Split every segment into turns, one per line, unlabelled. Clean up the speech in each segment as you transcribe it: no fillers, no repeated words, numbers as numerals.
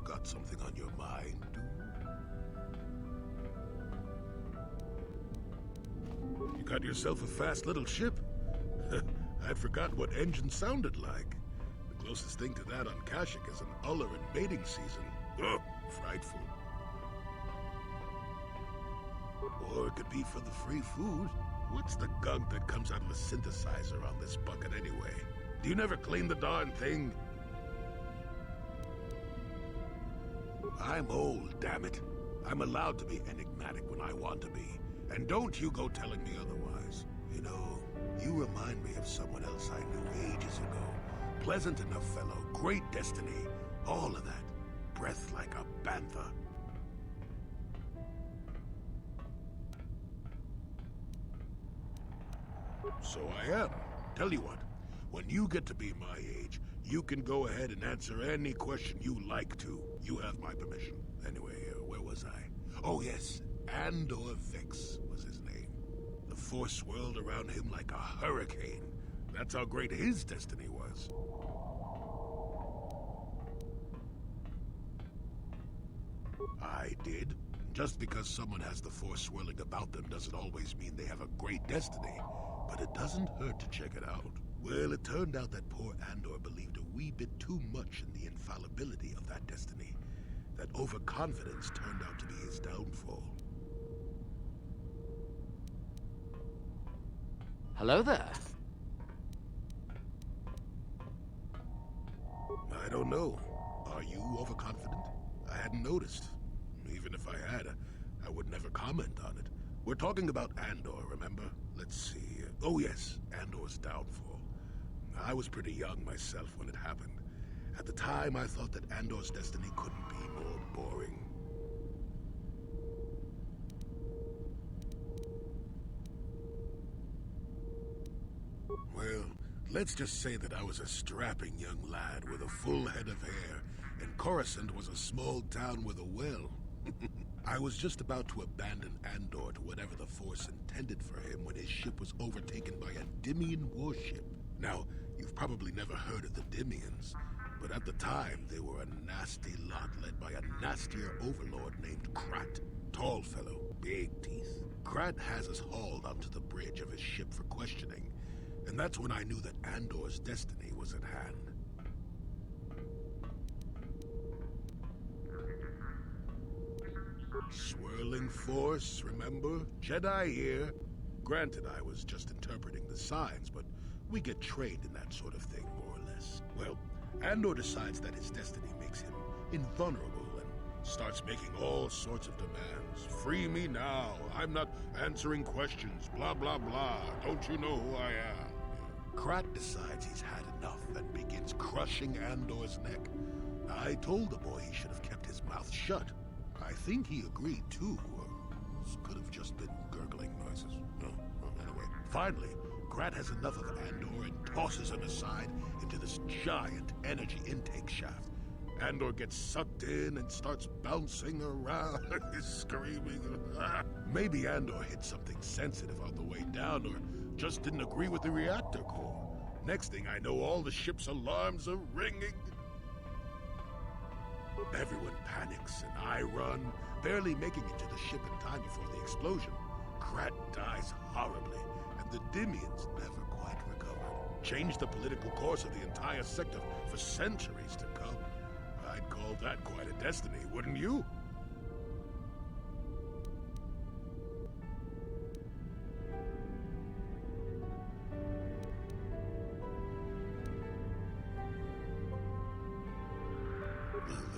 got something on your mind, dude? You got yourself a fast little ship? I'd forgotten what engine sounded like. The closest thing to that on Kashyyyk is an Uller in mating season. Ugh, frightful. Or it could be for the free food. What's the gunk that comes out of the synthesizer on this bucket anyway? Do you never clean the darn thing? I'm old, damn it. I'm allowed to be enigmatic when I want to be. And don't you go telling me otherwise. You know, you remind me of someone else I knew ages ago. Pleasant enough fellow, great destiny, all of that. Breath like a bantha. So I am. Tell you what, when you get to be my age, you can go ahead and answer any question you like to. You have my permission. Anyway, where was I? Oh yes, Andor Vex was his name. The Force swirled around him like a hurricane. That's how great his destiny was. I did. Just because someone has the Force swirling about them doesn't always mean they have a great destiny. But it doesn't hurt to check it out. Well, it turned out that poor Andor believed a wee bit too much in the infallibility of that destiny. That overconfidence turned out to be his downfall.
Hello there.
I don't know. Are you overconfident? I hadn't noticed. Even if I had, I would never comment on it. We're talking about Andor, remember? Let's see. Oh yes, Andor's downfall. I was pretty young myself when it happened. At the time, I thought that Andor's destiny couldn't be more boring. Well, let's just say that I was a strapping young lad with a full head of hair, and Coruscant was a small town with a well. I was just about to abandon Andor to whatever the Force intended for him when his ship was overtaken by a Dimian warship. Now, you've probably never heard of the Dimians, but at the time they were a nasty lot led by a nastier overlord named Krat. Tall fellow, big teeth. Krat has us hauled onto the bridge of his ship for questioning, and that's when I knew that Andor's destiny was at hand. Swirling Force, remember? Jedi here. Granted, I was just interpreting the signs, but we get trained in that sort of thing, more or less. Well, Andor decides that his destiny makes him invulnerable and starts making all sorts of demands. Free me now. I'm not answering questions. Blah, blah, blah. Don't you know who I am? Krat decides he's had enough and begins crushing Andor's neck. I told the boy he should have kept his mouth shut. I think he agreed, too. This could have just been gurgling noises. Anyway, finally, Krat has enough of Andor and tosses him aside into this giant energy intake shaft. Andor gets sucked in and starts bouncing around, screaming. Maybe Andor hit something sensitive on the way down, or just didn't agree with the reactor core. Next thing I know, all the ship's alarms are ringing. Everyone panics, and I run, barely making it to the ship in time before the explosion. Krat dies horribly, and the Dimians never quite recovered. Changed the political course of the entire sector for centuries to come. I'd call that quite a destiny, wouldn't you?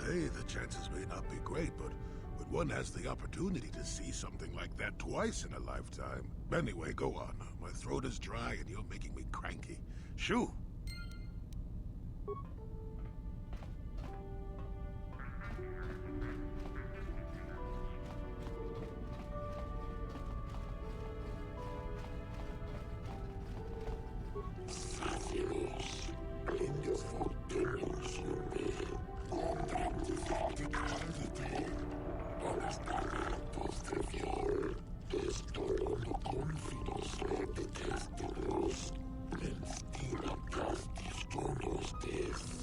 Hey, the chances may not be great, but one has the opportunity to see something like that twice in a lifetime. Anyway, go on. My throat is dry and you're making me cranky. Shoo!
This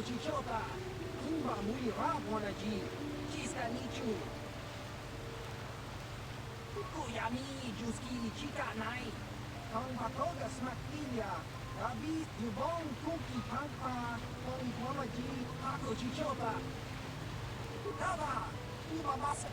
Chichota, Kumba Mui Rabwanaji, Chiska Nichu, Kuyami, Juski, Chika Nai, Kong Patoga Smakilia, Rabi, Yubong, Kuki, Pangpa, Kong Wamaji, Paco Chichota, Tava, Uba Masa.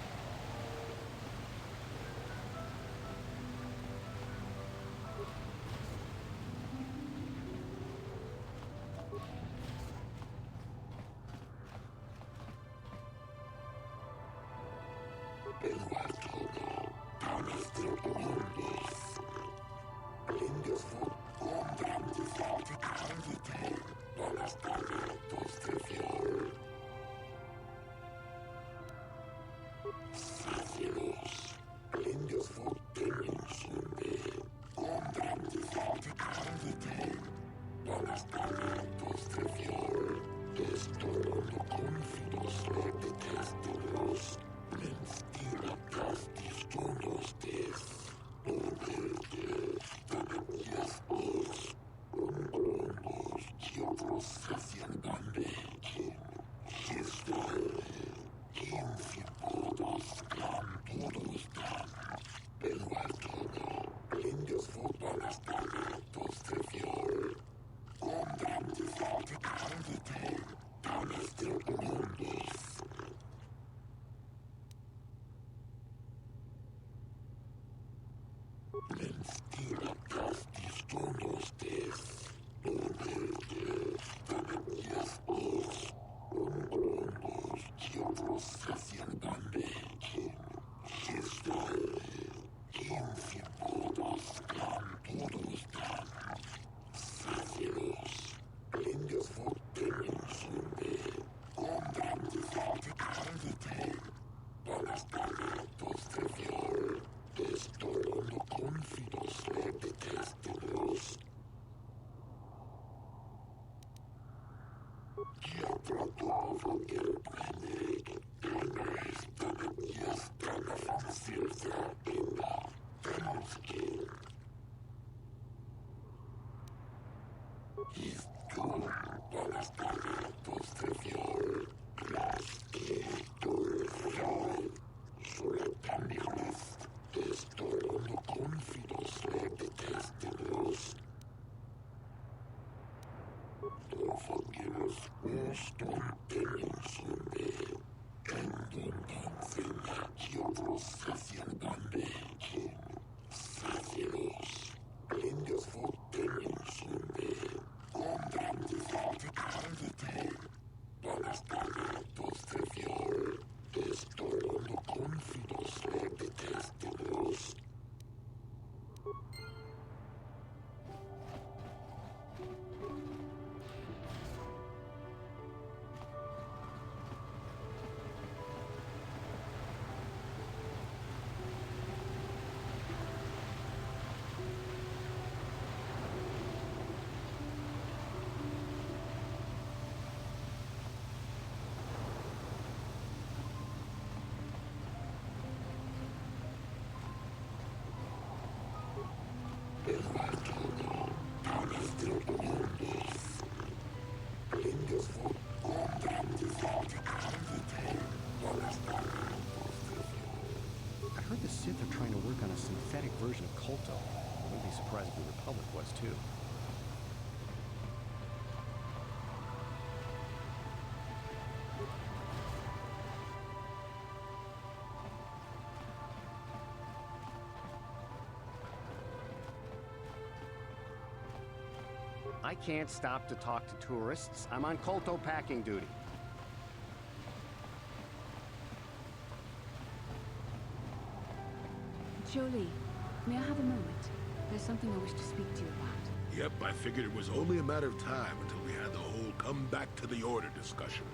Sith are trying to work on a synthetic version of Kolto. I wouldn't be surprised if the Republic was too. I can't stop to talk to tourists. I'm on Kolto packing duty.
Jolie, may I have a moment? There's something I wish to speak to you about.
Yep, I figured it was only a matter of time until we had the whole come back to the order discussion.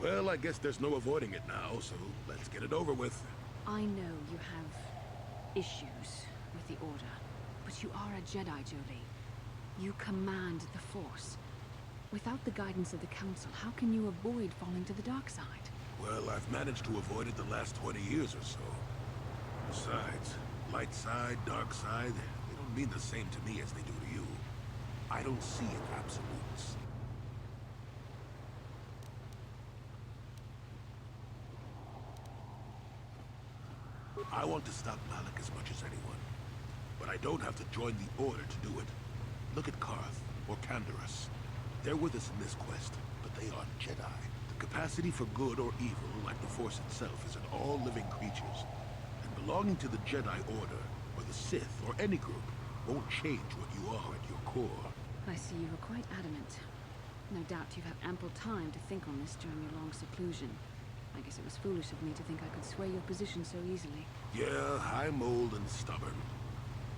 Well, I guess there's no avoiding it now, so let's get it over with.
I know you have issues with the Order, but you are a Jedi, Jolie. You command the Force. Without the guidance of the Council, how can you avoid falling to the dark side?
Well, I've managed to avoid it the last 20 years or so. Besides, light side, dark side, they don't mean the same to me as they do to you. I don't see it absolutes. I want to stop Malak as much as anyone. But I don't have to join the Order to do it. Look at Karth, or Canderous. They're with us in this quest, but they aren't Jedi. The capacity for good or evil, like the Force itself, is in all living creatures. And belonging to the Jedi Order, or the Sith, or any group, won't change what you are at your core.
I see you were quite adamant. No doubt you've had ample time to think on this during your long seclusion. I guess it was foolish of me to think I could sway your position so easily.
Yeah, I'm old and stubborn.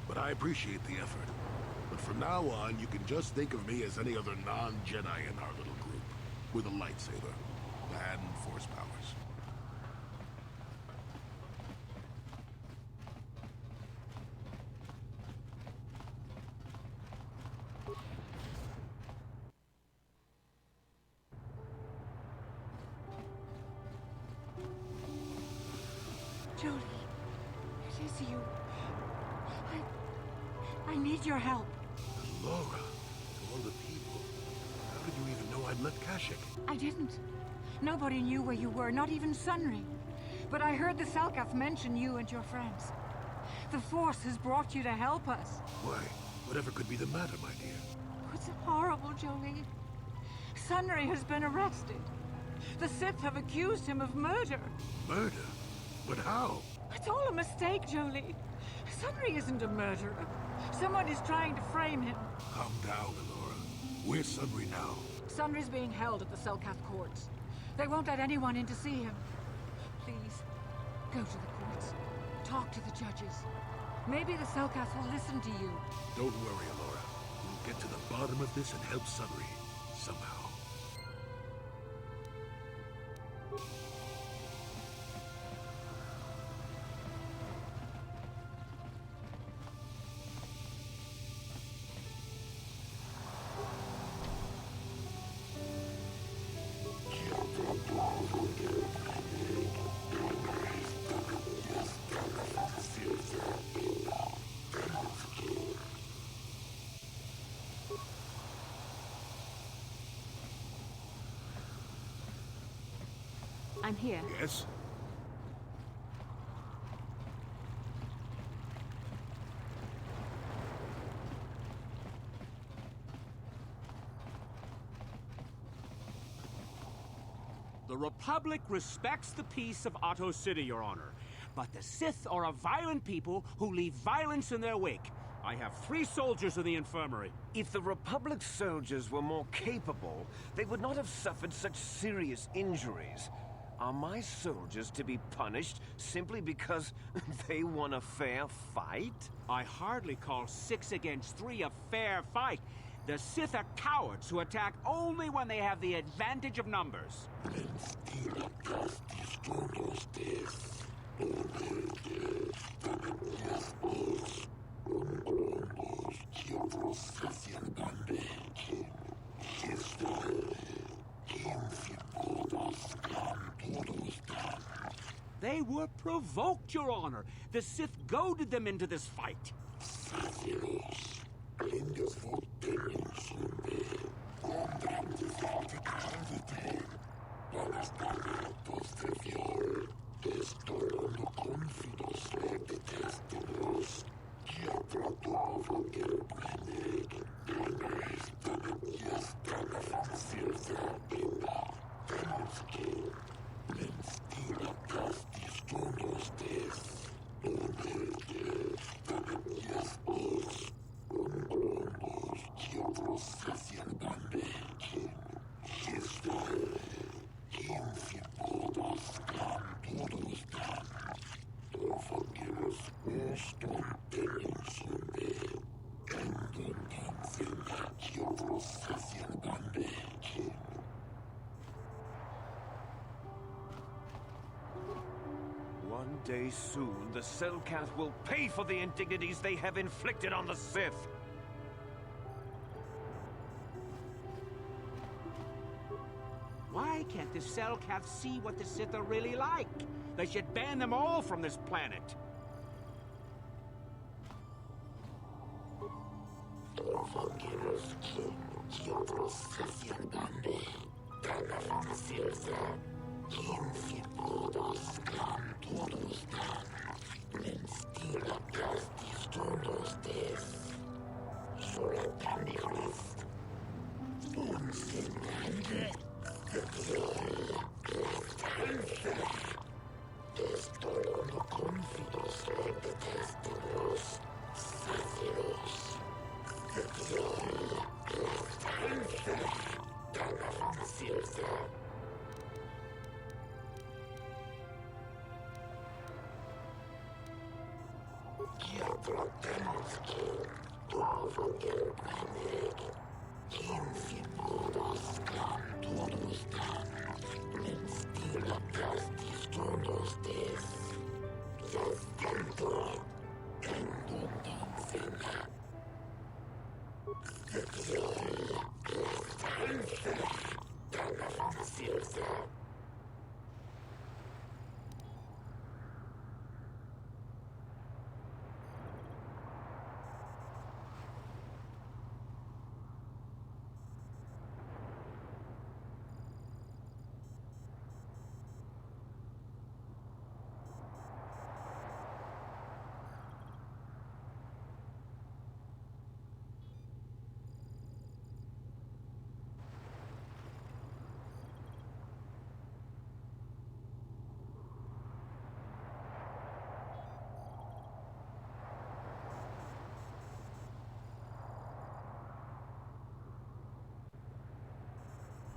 But I appreciate the effort. But from now on, you can just think of me as any other non-Jedi in our little group. With a lightsaber. And Force powers.
Jolie, it is you. I need your help.
Laura, to all the people. How did you even know I'd left Kashyyyk?
I didn't. Nobody knew where you were, not even Sunry. But I heard the Selkath mention you and your friends. The Force has brought you to help us.
Why, whatever could be the matter, my dear?
Oh, it's horrible, Jolie. Sunry has been arrested. The Sith have accused him of murder.
Murder? But how?
It's all a mistake, Jolie. Sunry isn't a murderer. Someone is trying to frame him.
Calm down, Elora. Where's Sunry now?
Sunry's being held at the Selkath courts. They won't let anyone in to see him. Please, go to the courts. Talk to the judges. Maybe the Selkath will listen to you.
Don't worry, Elora. We'll get to the bottom of this and help Sunry. Somehow.
I'm here.
Yes?
The Republic respects the peace of Otto City, Your Honor. But the Sith are a violent people who leave violence in their wake. I have 3 soldiers in the infirmary.
If the Republic soldiers were more capable, they would not have suffered such serious injuries. Are my soldiers to be punished simply because they won a fair fight?
I hardly call 6 against 3 a fair fight. The Sith are cowards who attack only when they have the advantage of numbers. They were provoked, Your Honor. The Sith goaded them into this fight.
soon, the Selkath will pay for the indignities they have inflicted on the Sith.
Why can't the Selkath see what the Sith are really like? They should ban them all from this planet.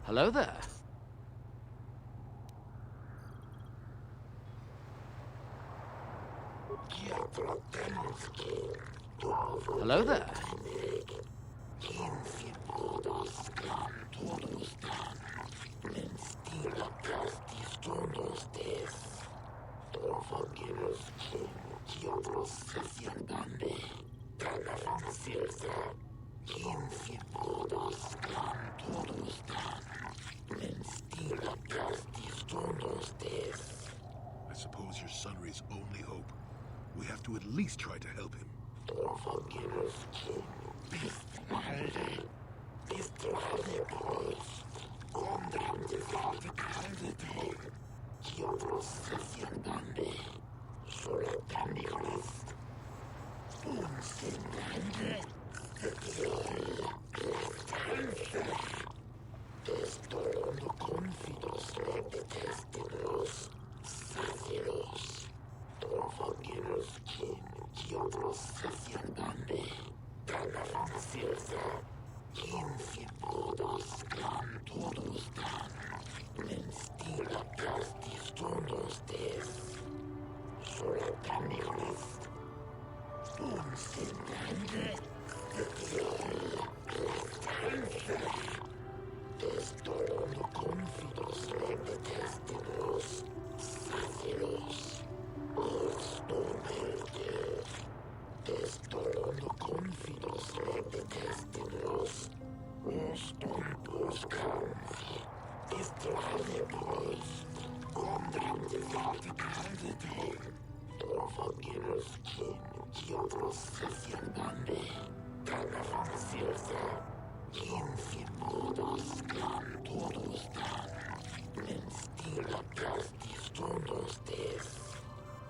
Hello there. Hello there.
I suppose you're Sunry's only hope. We have to at least try to help him.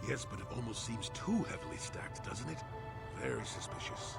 Yes, but it almost seems too heavily stacked, doesn't it? Very suspicious.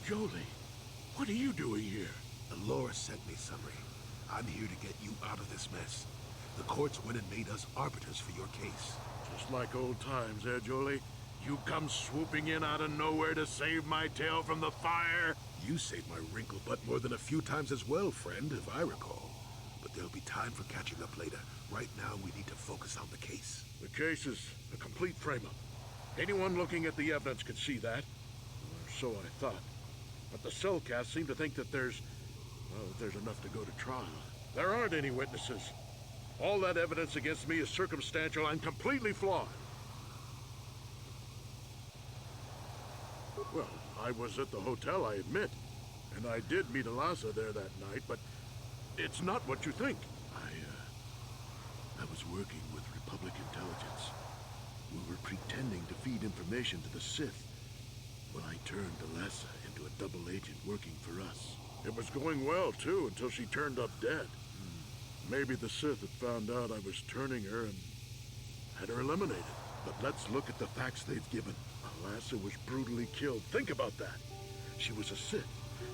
Jolie, what are you doing here? Allura sent me, Sunry. I'm here to get you out of this mess. The courts went and made us arbiters for your case.
Just like old times, eh, Jolie? You come swooping in out of nowhere to save my tail from the fire?
You saved my wrinkle butt more than a few times as well, friend, if I recall. But there'll be time for catching up later. Right now, we need to focus on the case.
The case is a complete frame-up. Anyone looking at the evidence could see that. Or so I thought. But the Cellcast seem to think that there's enough to go to trial. There aren't any witnesses. All that evidence against me is circumstantial and completely flawed. Well, I was at the hotel, I admit. And I did meet Eliza there that night, but it's not what you think.
I was working with Republic Intelligence. We were pretending to feed information to the Sith when I turned Eliza into a double agent working for us.
It was going well, too, until she turned up dead. Maybe the Sith had found out I was turning her and had her eliminated.
But let's look at the facts they've given.
Eliza was brutally killed. Think about that. She was a Sith,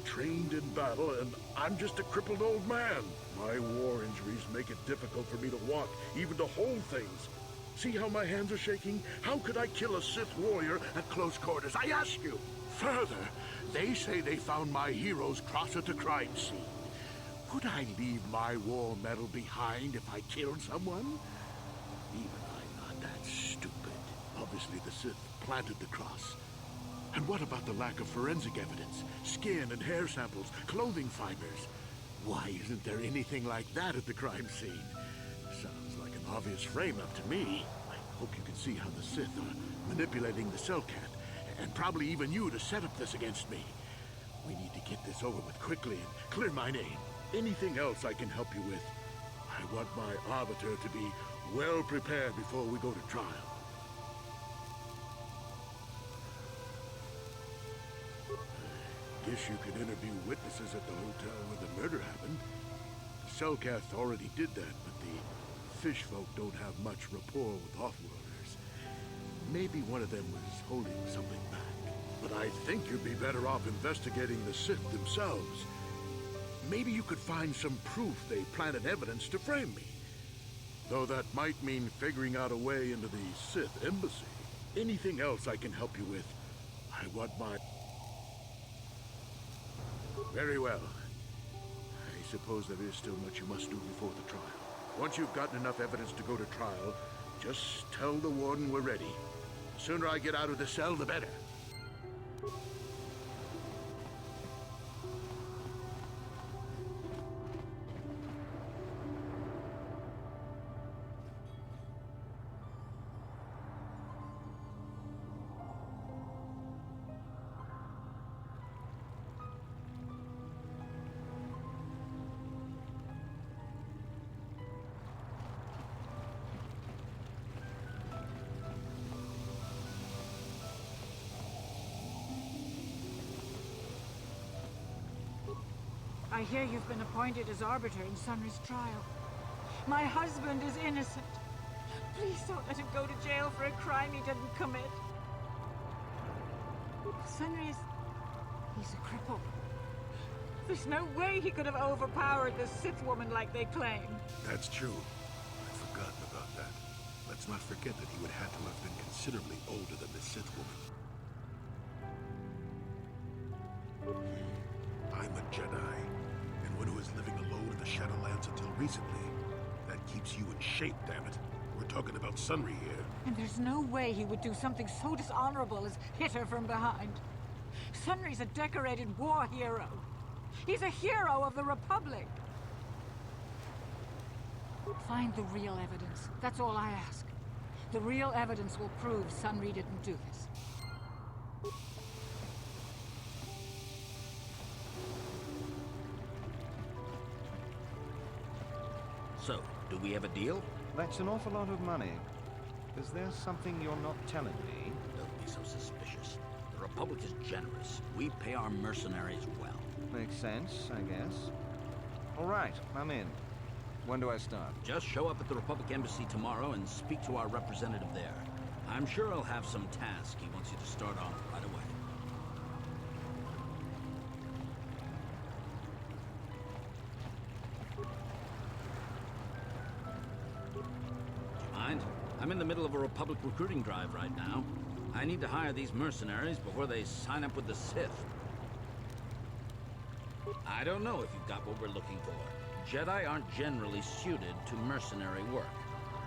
trained in battle, and I'm just a crippled old man. My war injuries make it difficult for me to walk, even to hold things. See how my hands are shaking? How could I kill a Sith warrior at close quarters? I ask you!
Further, they say they found my heroes closer to crime scene. Would I leave my war medal behind if I killed someone? Even I'm not that stupid. Obviously, the Sith planted the cross. And what about the lack of forensic evidence? Skin and hair samples, clothing fibers. Why isn't there anything like that at the crime scene? Sounds like an obvious frame-up to me. I hope you can see how the Sith are manipulating the Cellcat, and probably even you to set up this against me. We need to get this over with quickly and clear my name. Anything else I can help you with? I want my arbiter to be well prepared before we go to trial. I guess you could interview witnesses at the hotel where the murder happened. The Cellcath already did that, but the fish folk don't have much rapport with Offworlders. Maybe one of them was holding something back. But I think you'd be better off investigating the Sith themselves. Maybe you could find some proof they planted evidence to frame me. Though that might mean figuring out a way into the Sith embassy. Anything else I can help you with? I want my... Very well. I suppose there is still much you must do before the trial. Once you've gotten enough evidence to go to trial, just tell the warden we're ready. The sooner I get out of the cell, the better.
I hear you've been appointed as arbiter in Sunry's trial. My husband is innocent. Please don't let him go to jail for a crime he didn't commit. Sunry is... he's a cripple. There's no way he could have overpowered this Sith woman like they claim.
That's true. I'd forgotten about that. Let's not forget that he would have to have been considerably older than the Sith woman. I'm a Jedi, and one who was living alone in the Shadowlands until recently. That keeps you in shape, damn it. We're talking about Sunry here.
And there's no way he would do something so dishonorable as hit her from behind. Sunry's a decorated war hero. He's a hero of the Republic. Find the real evidence. That's all I ask. The real evidence will prove Sunri didn't do this.
So, do we have a deal?
That's an awful lot of money. Is there something you're not telling me?
Don't be so suspicious. The Republic is generous. We pay our mercenaries well.
Makes sense, I guess. All right, I'm in. When do I start?
Just show up at the Republic Embassy tomorrow and speak to our representative there. I'm sure he'll have some task he wants you to start on right away. Do you mind? I'm in the middle of a Republic recruiting drive right now. I need to hire these mercenaries before they sign up with the Sith. I don't know if you've got what we're looking for. Jedi aren't generally suited to mercenary work.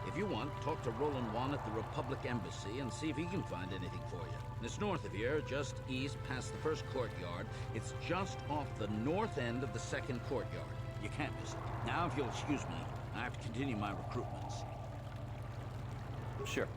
If you want, talk to Roland Wan at the Republic Embassy and see if he can find anything for you. It's north of here, just east past the first courtyard. It's just off the north end of the second courtyard. You can't miss it. Now, if you'll excuse me, I have to continue my recruitments.
Sure.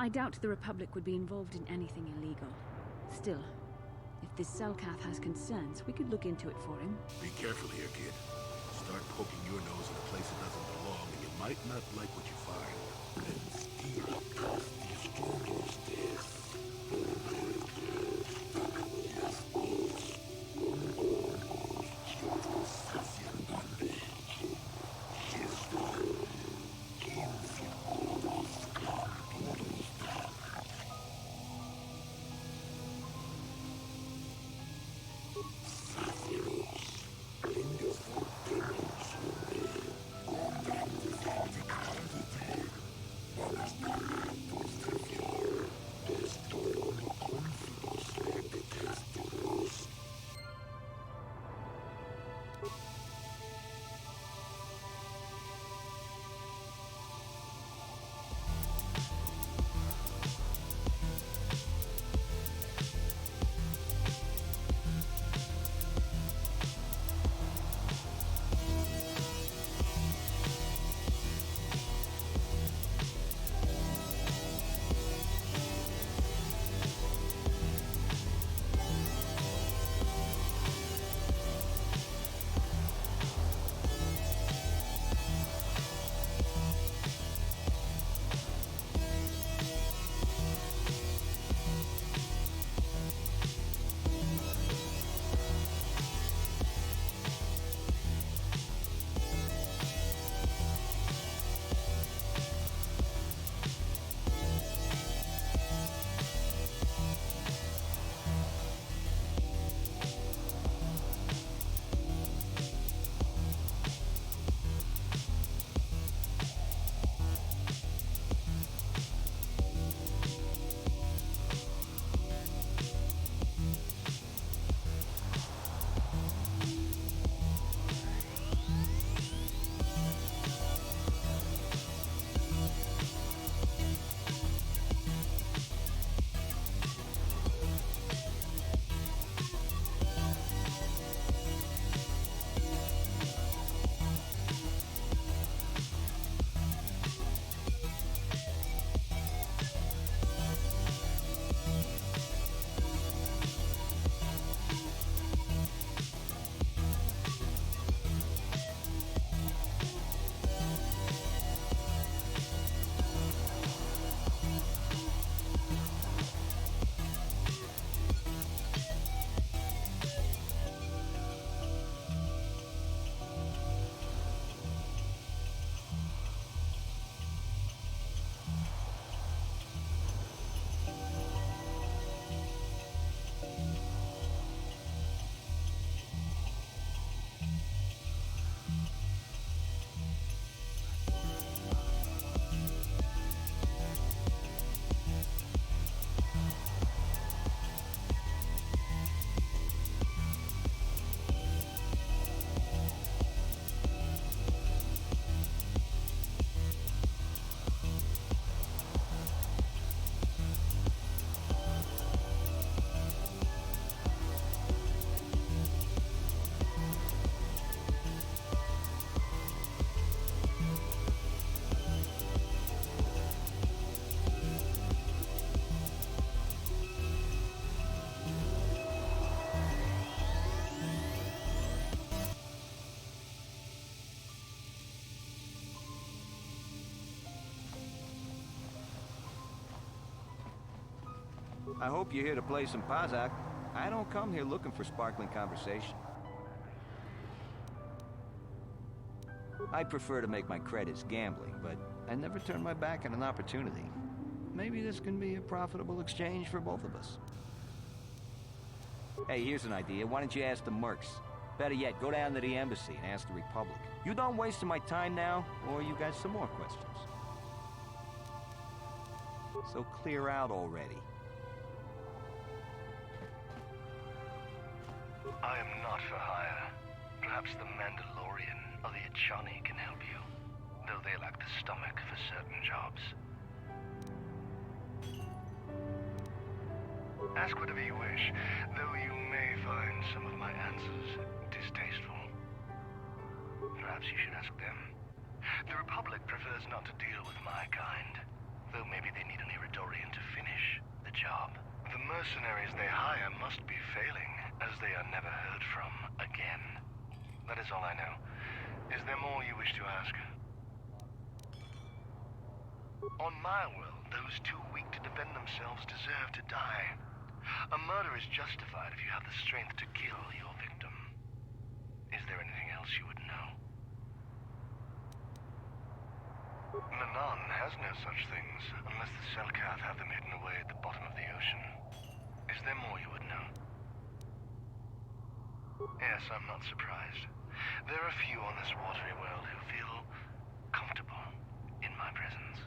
I doubt the Republic would be involved in anything illegal. Still, if this Selkath has concerns, we could look into it for him.
Be careful here, kid. Start poking your nose in a place it doesn't belong, and you might not like what you find.
I hope you're here to play some Pazak. I don't come here looking for sparkling conversation. I prefer to make my credits gambling, but I never turn my back on an opportunity. Maybe this can be a profitable exchange for both of us. Hey, here's an idea. Why don't you ask the Mercs? Better yet, go down to the embassy and ask the Republic. You done wasting my time now, or you got some more questions? So clear out already.
I am not for hire. Perhaps the Mandalorian or the Echani can help you, though they lack the stomach for certain jobs. Ask whatever you wish, though you may find some of my answers distasteful. Perhaps you should ask them. The Republic prefers not to deal with my kind, though maybe they need an Iridorian to finish the job. The mercenaries they hire must be failing, as they are never heard from again. That is all I know. Is there more you wish to ask? On my world, those too weak to defend themselves deserve to die. A murder is justified if you have the strength to kill your victim. Is there anything else you would know? Manan has no such things, unless the Selkath have them hidden away at the bottom of the ocean. Is there more you would know? Yes, I'm not surprised. There are few on this watery world who feel comfortable in my presence.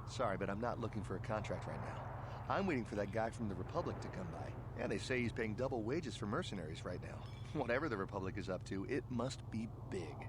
Sorry, but I'm not looking for a contract right now. I'm waiting for that guy from the Republic to come by. Yeah, they say he's paying double wages for mercenaries right now. Whatever the Republic is up to, it must be big.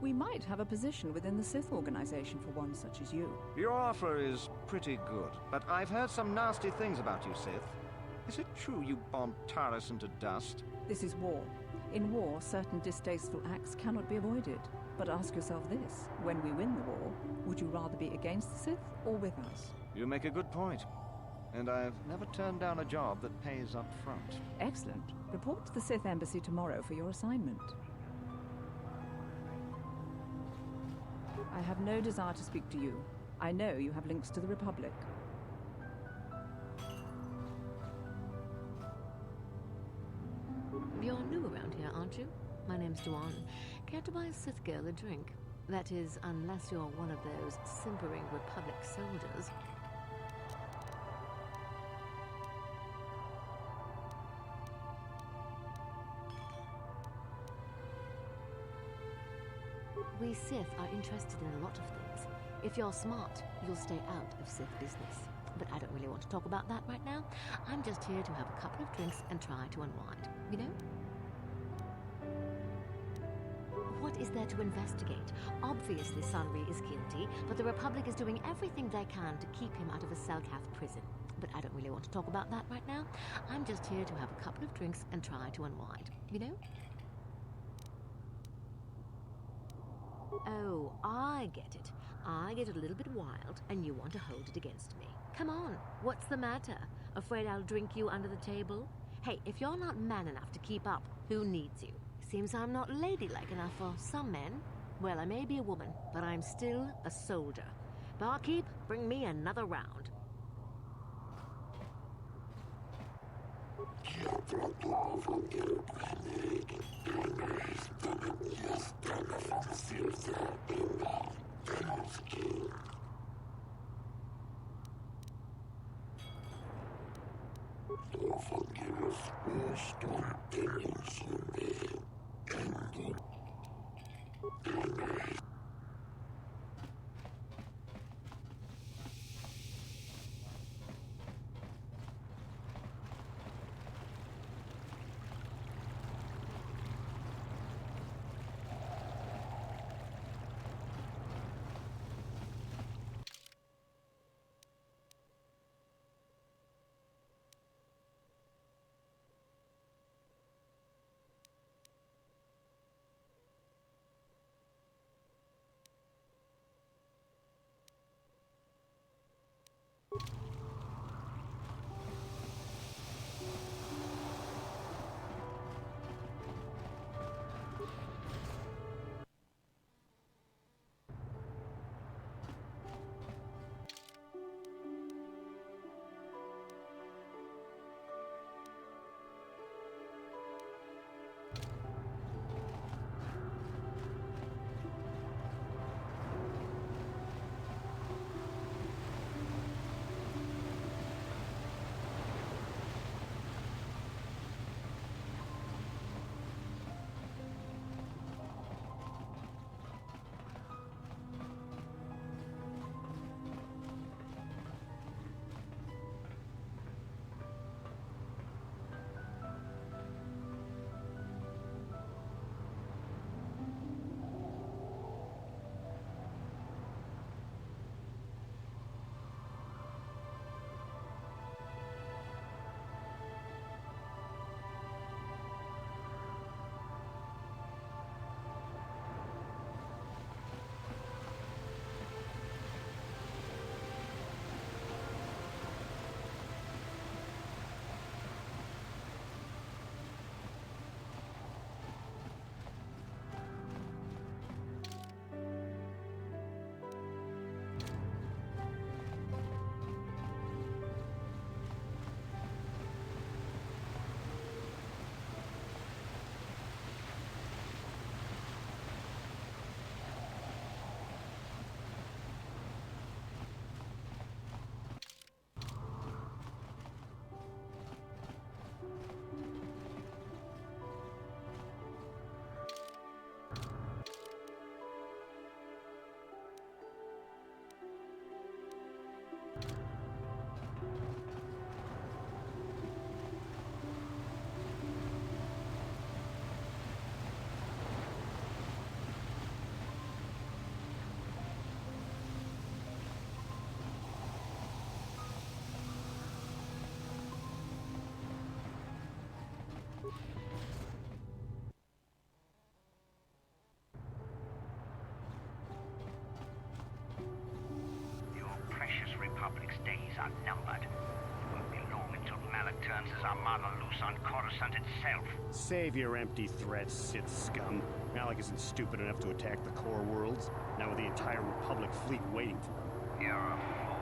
We might have a position within the Sith organization for one such as you.
Your offer is pretty good, but I've heard some nasty things about you, Sith. Is it true you bombed Taris into dust?
This is war. In war, certain distasteful acts cannot be avoided. But ask yourself this, when we win the war, would you rather be against the Sith or with us?
You make a good point. And I've never turned down a job that pays up front.
Excellent. Report to the Sith Embassy tomorrow for your assignment. I have no desire to speak to you. I know you have links to the Republic.
You're new around here, aren't you? My name's Duan. Care to buy a Sith girl a drink? That is, unless you're one of those simpering Republic soldiers. We Sith are interested in a lot of things. If you're smart, you'll stay out of Sith business. But I don't really want to talk about that right now. I'm just here to have a couple of drinks and try to unwind, you know? What is there to investigate? Obviously Sunry is guilty, but the Republic is doing everything they can to keep him out of a Selkath prison. But I don't really want to talk about that right now. I'm just here to have a couple of drinks and try to unwind, you know? Oh, I get it. I get a little bit wild, and you want to hold it against me. Come on, what's the matter? Afraid I'll drink you under the table? Hey, if you're not man enough to keep up, who needs you? Seems I'm not ladylike enough for some men. Well, I may be a woman, but I'm still a soldier. Barkeep, bring me another round.
armada loose on Coruscant itself.
Save your empty threats, Sith scum. Malak isn't stupid enough to attack the core worlds, now with the entire Republic fleet waiting for him.
You're a fool.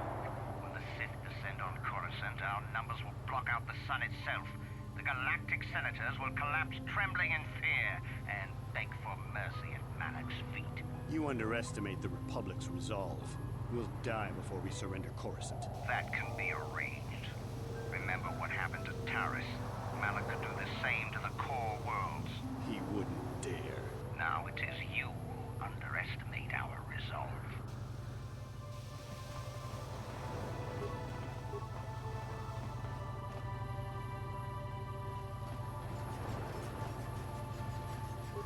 When the Sith descend on Coruscant, our numbers will block out the sun itself. The Galactic Senators will collapse trembling in fear and beg for mercy at Malak's feet.
You underestimate the Republic's resolve. We'll die before we surrender Coruscant.
That can be arranged. Remember what happened to Taris. Malak could do the same to the core worlds.
He wouldn't dare.
Now it is you who underestimate our resolve.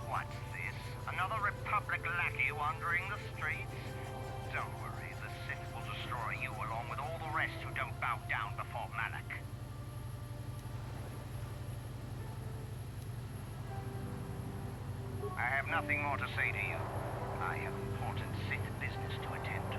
What's this? Another Republic lackey wandering the streets? Don't worry, the Sith will destroy you along with all the rest who don't bow down before Malak. I have nothing more to say to you. I have important Sith business to attend to.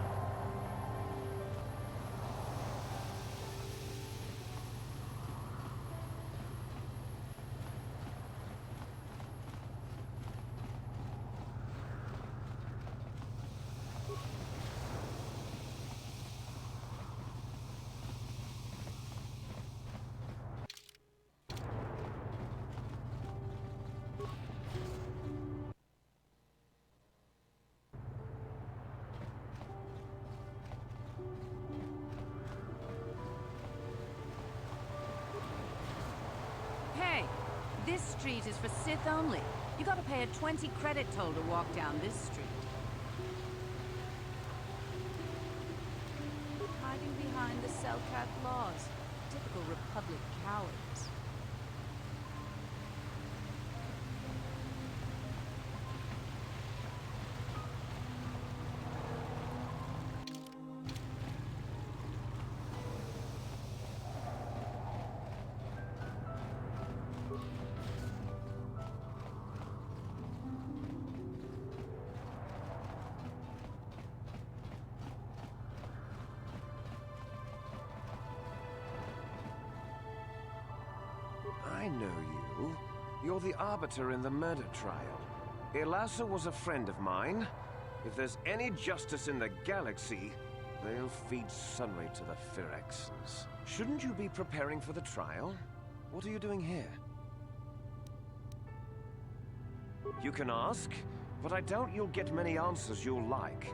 Hey, this street is for Sith only. You gotta pay a 20 credit toll to walk down this street. Hiding behind the Selkath laws. Typical Republic cowards.
I know you. You're the Arbiter in the murder trial. Ilasa was a friend of mine. If there's any justice in the galaxy, they'll feed Sunray to the Firaxes. Shouldn't you be preparing for the trial? What are you doing here? You can ask, but I doubt you'll get many answers you'll like.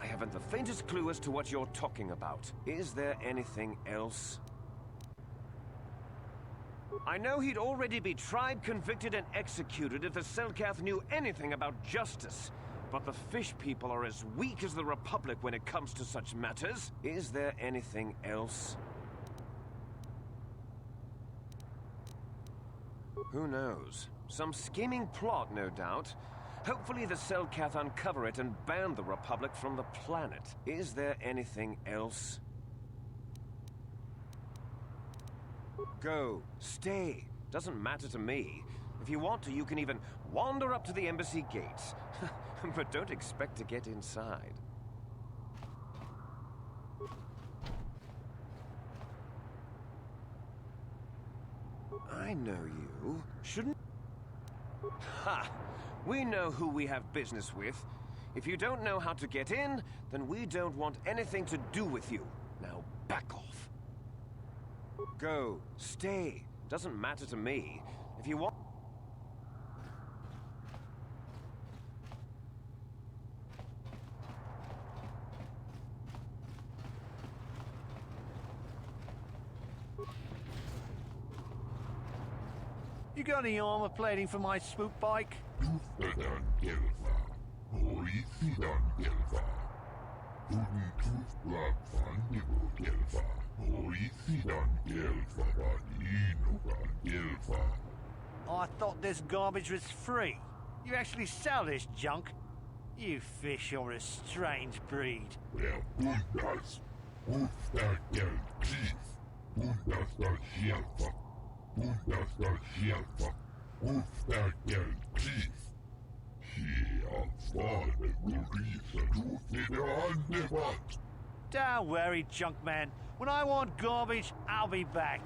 I haven't the faintest clue as to what you're talking about. Is there anything else? I know he'd already be tried, convicted, and executed if the Selkath knew anything about justice. But the fish people are as weak as the Republic when it comes to such matters. Is there anything else? Who knows? Some scheming plot, no doubt. Hopefully the Selkath uncover it and ban the Republic from the planet. Is there anything else? Go. Stay. Doesn't matter to me. If you want to, you can even wander up to the embassy gates. But don't expect to get inside. I know you. Shouldn't... Ha! We know who we have business with. If you don't know how to get in, then we don't want anything to do with you. Now back off. Go. Stay. Doesn't matter to me. If you want...
You got any armor plating for my swoop bike? I thought this garbage was free. You actually sell this junk? You fish are a strange breed. Don't worry, Junkman. When I want garbage, I'll be back.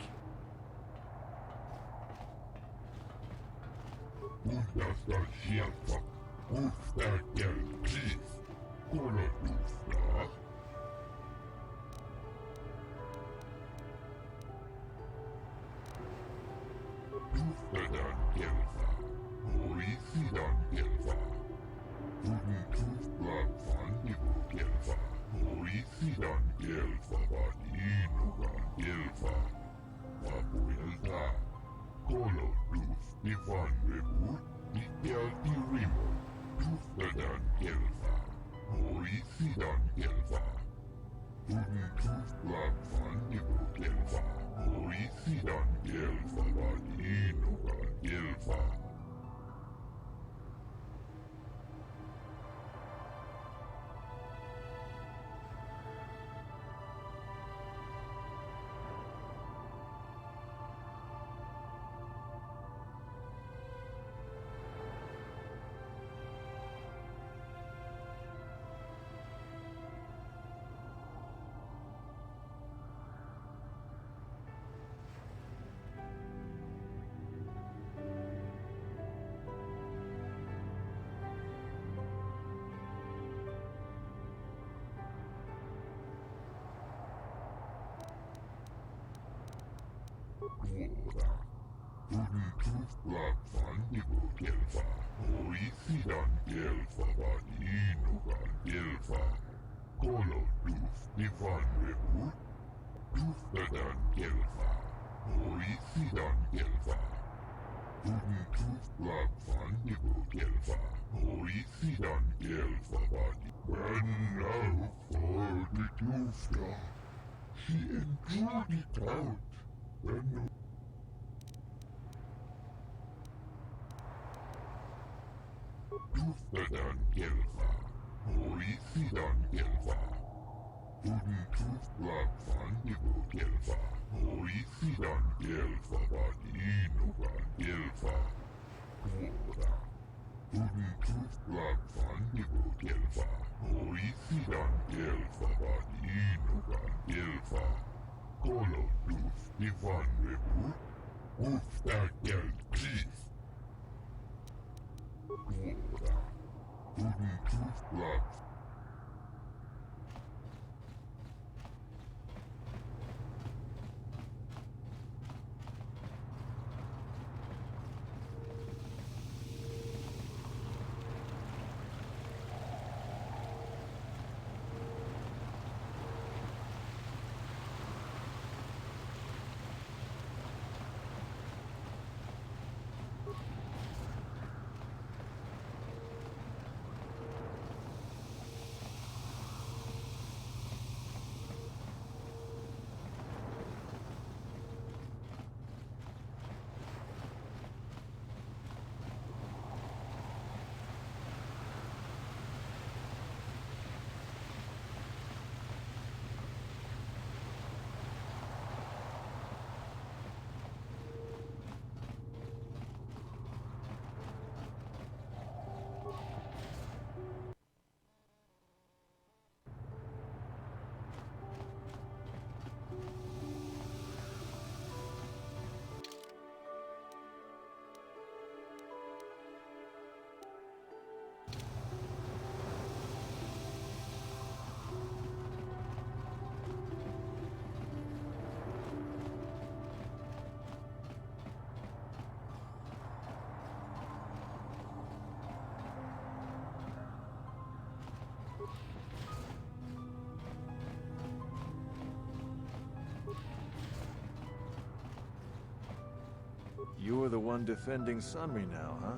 You're the one defending Sunry now, huh?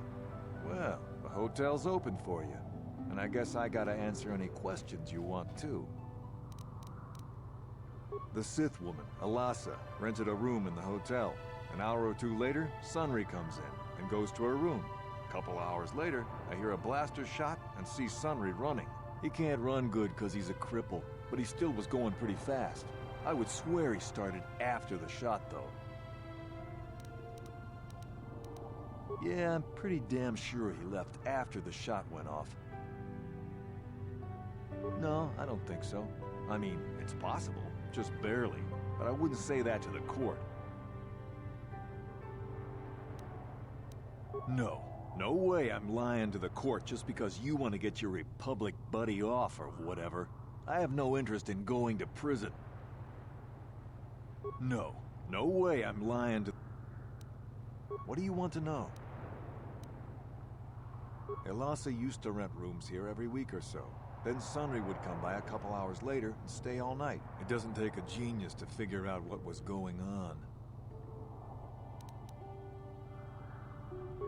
Well, the hotel's open for you. And I guess I gotta answer any questions you want, too. The Sith woman, Alasa, rented a room in the hotel. An hour or two later, Sunry comes in and goes to her room. A couple hours later, I hear a blaster shot and see Sunry running. He can't run good because he's a cripple, but he still was going pretty fast. I would swear he started after the shot, though. Yeah, I'm pretty damn sure he left after the shot went off. No, I don't think so. I mean, it's possible, just barely. But I wouldn't say that to the court. No. No way I'm lying to the court just because you want to get your Republic buddy off or whatever. I have no interest in going to prison. No. No way I'm lying to... What do you want to know? Elasa used to rent rooms here every week or so. Then Sunry would come by a couple hours later and stay all night. It doesn't take a genius to figure out what was going on.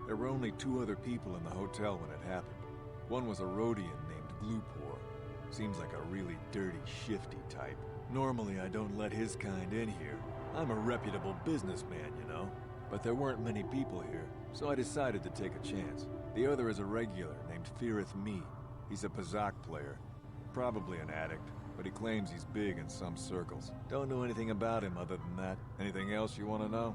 There were only 2 other people in the hotel when it happened. One was a Rhodian named Glupor. Seems like a really dirty, shifty type. Normally I don't let his kind in here. I'm a reputable businessman, you know. But there weren't many people here, so I decided to take a chance. The other is a regular named Firith Me. He's a Pazak player. Probably an addict, but he claims he's big in some circles. Don't know anything about him other than that. Anything else you want to know?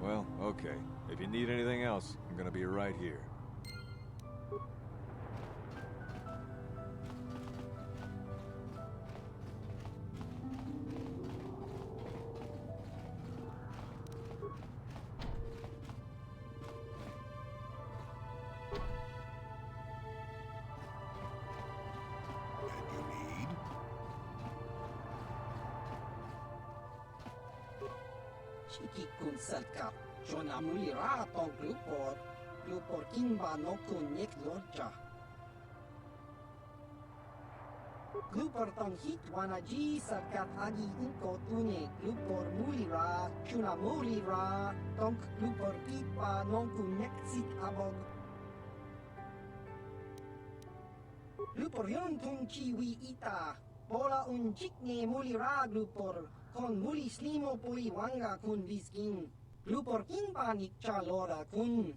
Well, okay. If you need anything else, I'm gonna be right here.
Shiki kun selkap, Jona mulira tong Glupor kinba no kun nek lorja. Glupor tong hit wanaji selkat agi inko tune, Glupor mulira, Jona mulira, tong Glupor pipa non kun nek sit abog. Glupor yon tung chiwi ita, bola un chikne mulira Glupor. Kon muli slimo pui wanga kun viskin. Glupor kinpa nikcha lora kun.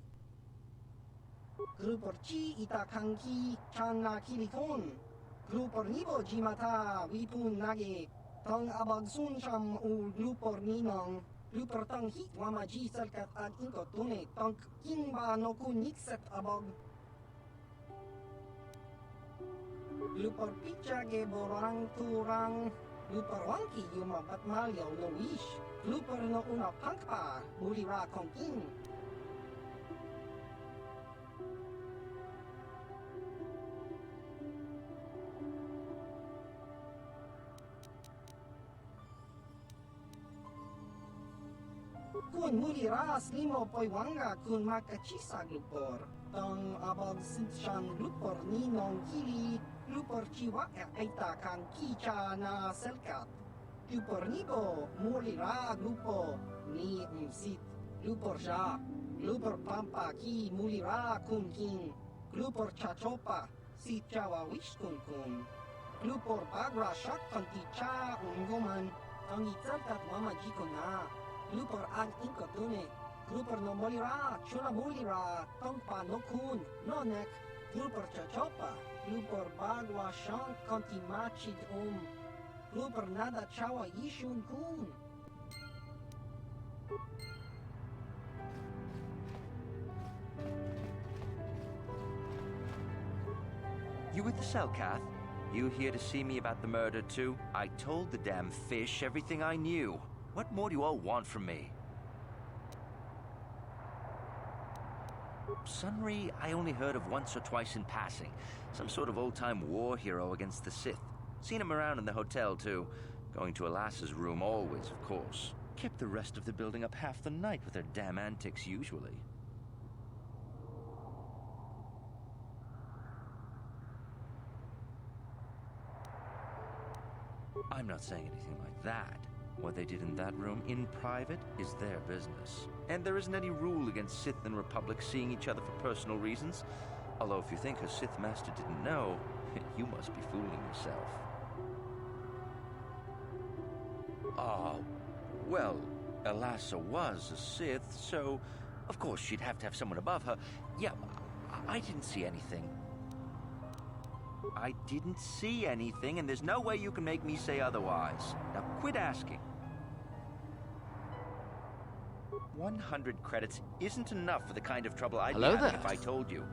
Glupor chi ita kanki channa kilikon. Glupor nibo jimata wipun nage. Tong abag sunsham u glupor ninong. Glupor tong hit wamaji salkat ag inkot tune. Tong kinba no kun nikset abog. Glupor picha ge borang turang. Glupor wangki yuma batmalyaw no wish. Glupor no una pangpa, mulira kongkin. Kun mulira slimo poi wanga kun makachisa Glupor. Tong abag sinshan Glupor ninong kili. Glupor chiwa aita kan kicha na selkat. Glupor nibo mulira Glupo ni msit. Glupor ja. Glupor pampa ki mulira kun kin. Glupor chachopa si chawa wish kun kun. Glupor bagra shak kanti cha ungoman. Ang itzalkat wamajiko na. Glupor ag inkotune. Glupor no mulira chuna mulira tongpa no kun no nek. Glupor chachopa. Glupor bagwa shank kanti machid Glupor nada chawa yishun kun.
You with the Selkath? You here to see me about the murder too? I told the damn fish everything I knew. What more do you all want from me? Sunry, I only heard of once or twice in passing. Some sort of old-time war hero against the Sith. Seen him around in the hotel, too. Going to Elasa's room always, of course. Kept the rest of the building up half the night with their damn antics, usually. I'm not saying anything like that. What they did in that room, in private, is their business. And there isn't any rule against Sith and Republic seeing each other for personal reasons. Although if you think a Sith Master didn't know, you must be fooling yourself. Well, Elasa was a Sith, so of course she'd have to have someone above her. Yeah, I didn't see anything. I didn't see anything, and there's no way you can make me say otherwise. Now quit asking. 100 credits isn't enough for the kind of trouble I'd be having if I told you.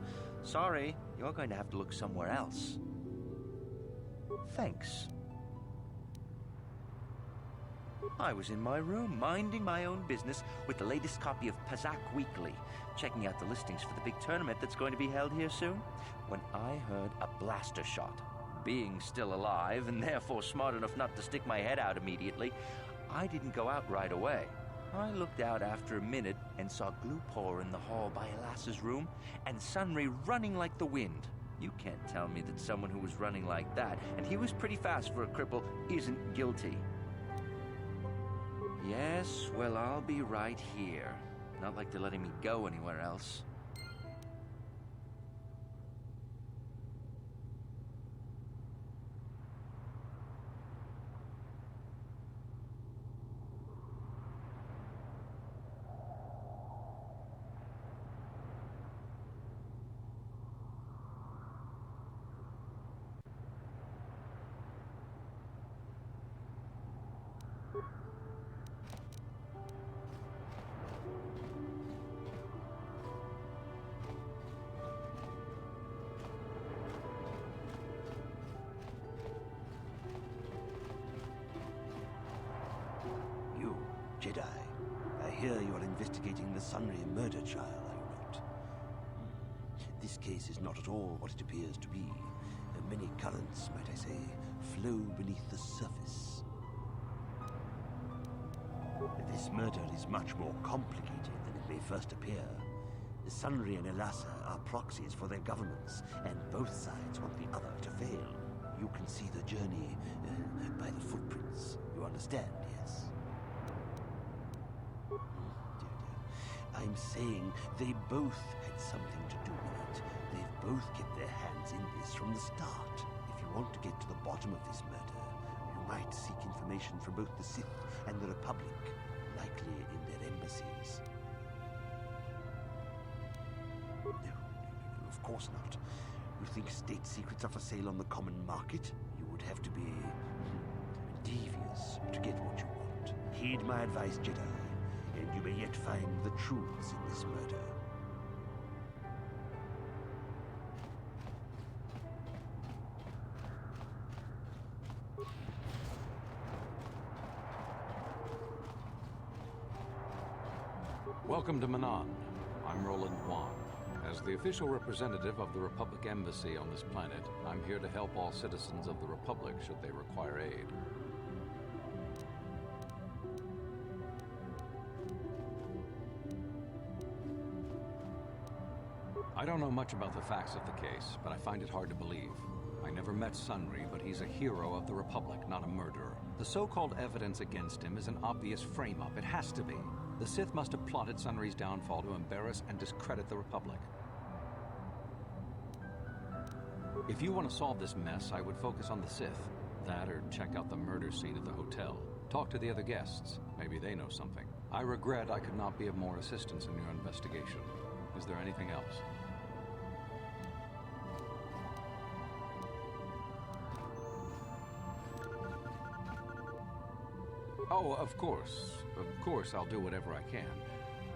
Sorry, you're going to have to look somewhere else. Thanks. I was in my room, minding my own business with the latest copy of Pazak Weekly, checking out the listings for the big tournament that's going to be held here soon, when I heard a blaster shot. Being still alive, and therefore smart enough not to stick my head out immediately, I didn't go out right away. I looked out after a minute and saw Glupor in the hall by Elas's room, and Sunry running like the wind. You can't tell me that someone who was running like that, and he was pretty fast for a cripple, isn't guilty. Yes, well, I'll be right here. Not like they're letting me go anywhere else.
Jedi, I hear you're investigating the Sunry murder trial, are you not? This case is not at all what it appears to be. Many currents, might I say, flow beneath the surface. This murder is much more complicated than it may first appear. Sunry and Elassa are proxies for their governments, and both sides want the other to fail. You can see the journey by the footprints. You understand, yes? I'm saying they both had something to do with it. They've both kept their hands in this from the start. If you want to get to the bottom of this murder, you might seek information from both the Sith and the Republic, likely in their embassies. No, of course not. You think state secrets are for sale on the common market? You would have to be devious to get what you want. Heed my advice, Jedi, and you may yet find the truths in this murder.
Welcome to Manan. I'm Roland Wan. As the official representative of the Republic Embassy on this planet, I'm here to help all citizens of the Republic should they require aid. I don't know much about the facts of the case, but I find it hard to believe. I never met Sunry, but he's a hero of the Republic, not a murderer. The so-called evidence against him is an obvious frame-up. It has to be. The Sith must have plotted Sunry's downfall to embarrass and discredit the Republic. If you want to solve this mess, I would focus on the Sith. That or check out the murder scene at the hotel. Talk to the other guests. Maybe they know something. I regret I could not be of more assistance in your investigation. Is there anything else? Oh, of course. Of course I'll do whatever I can.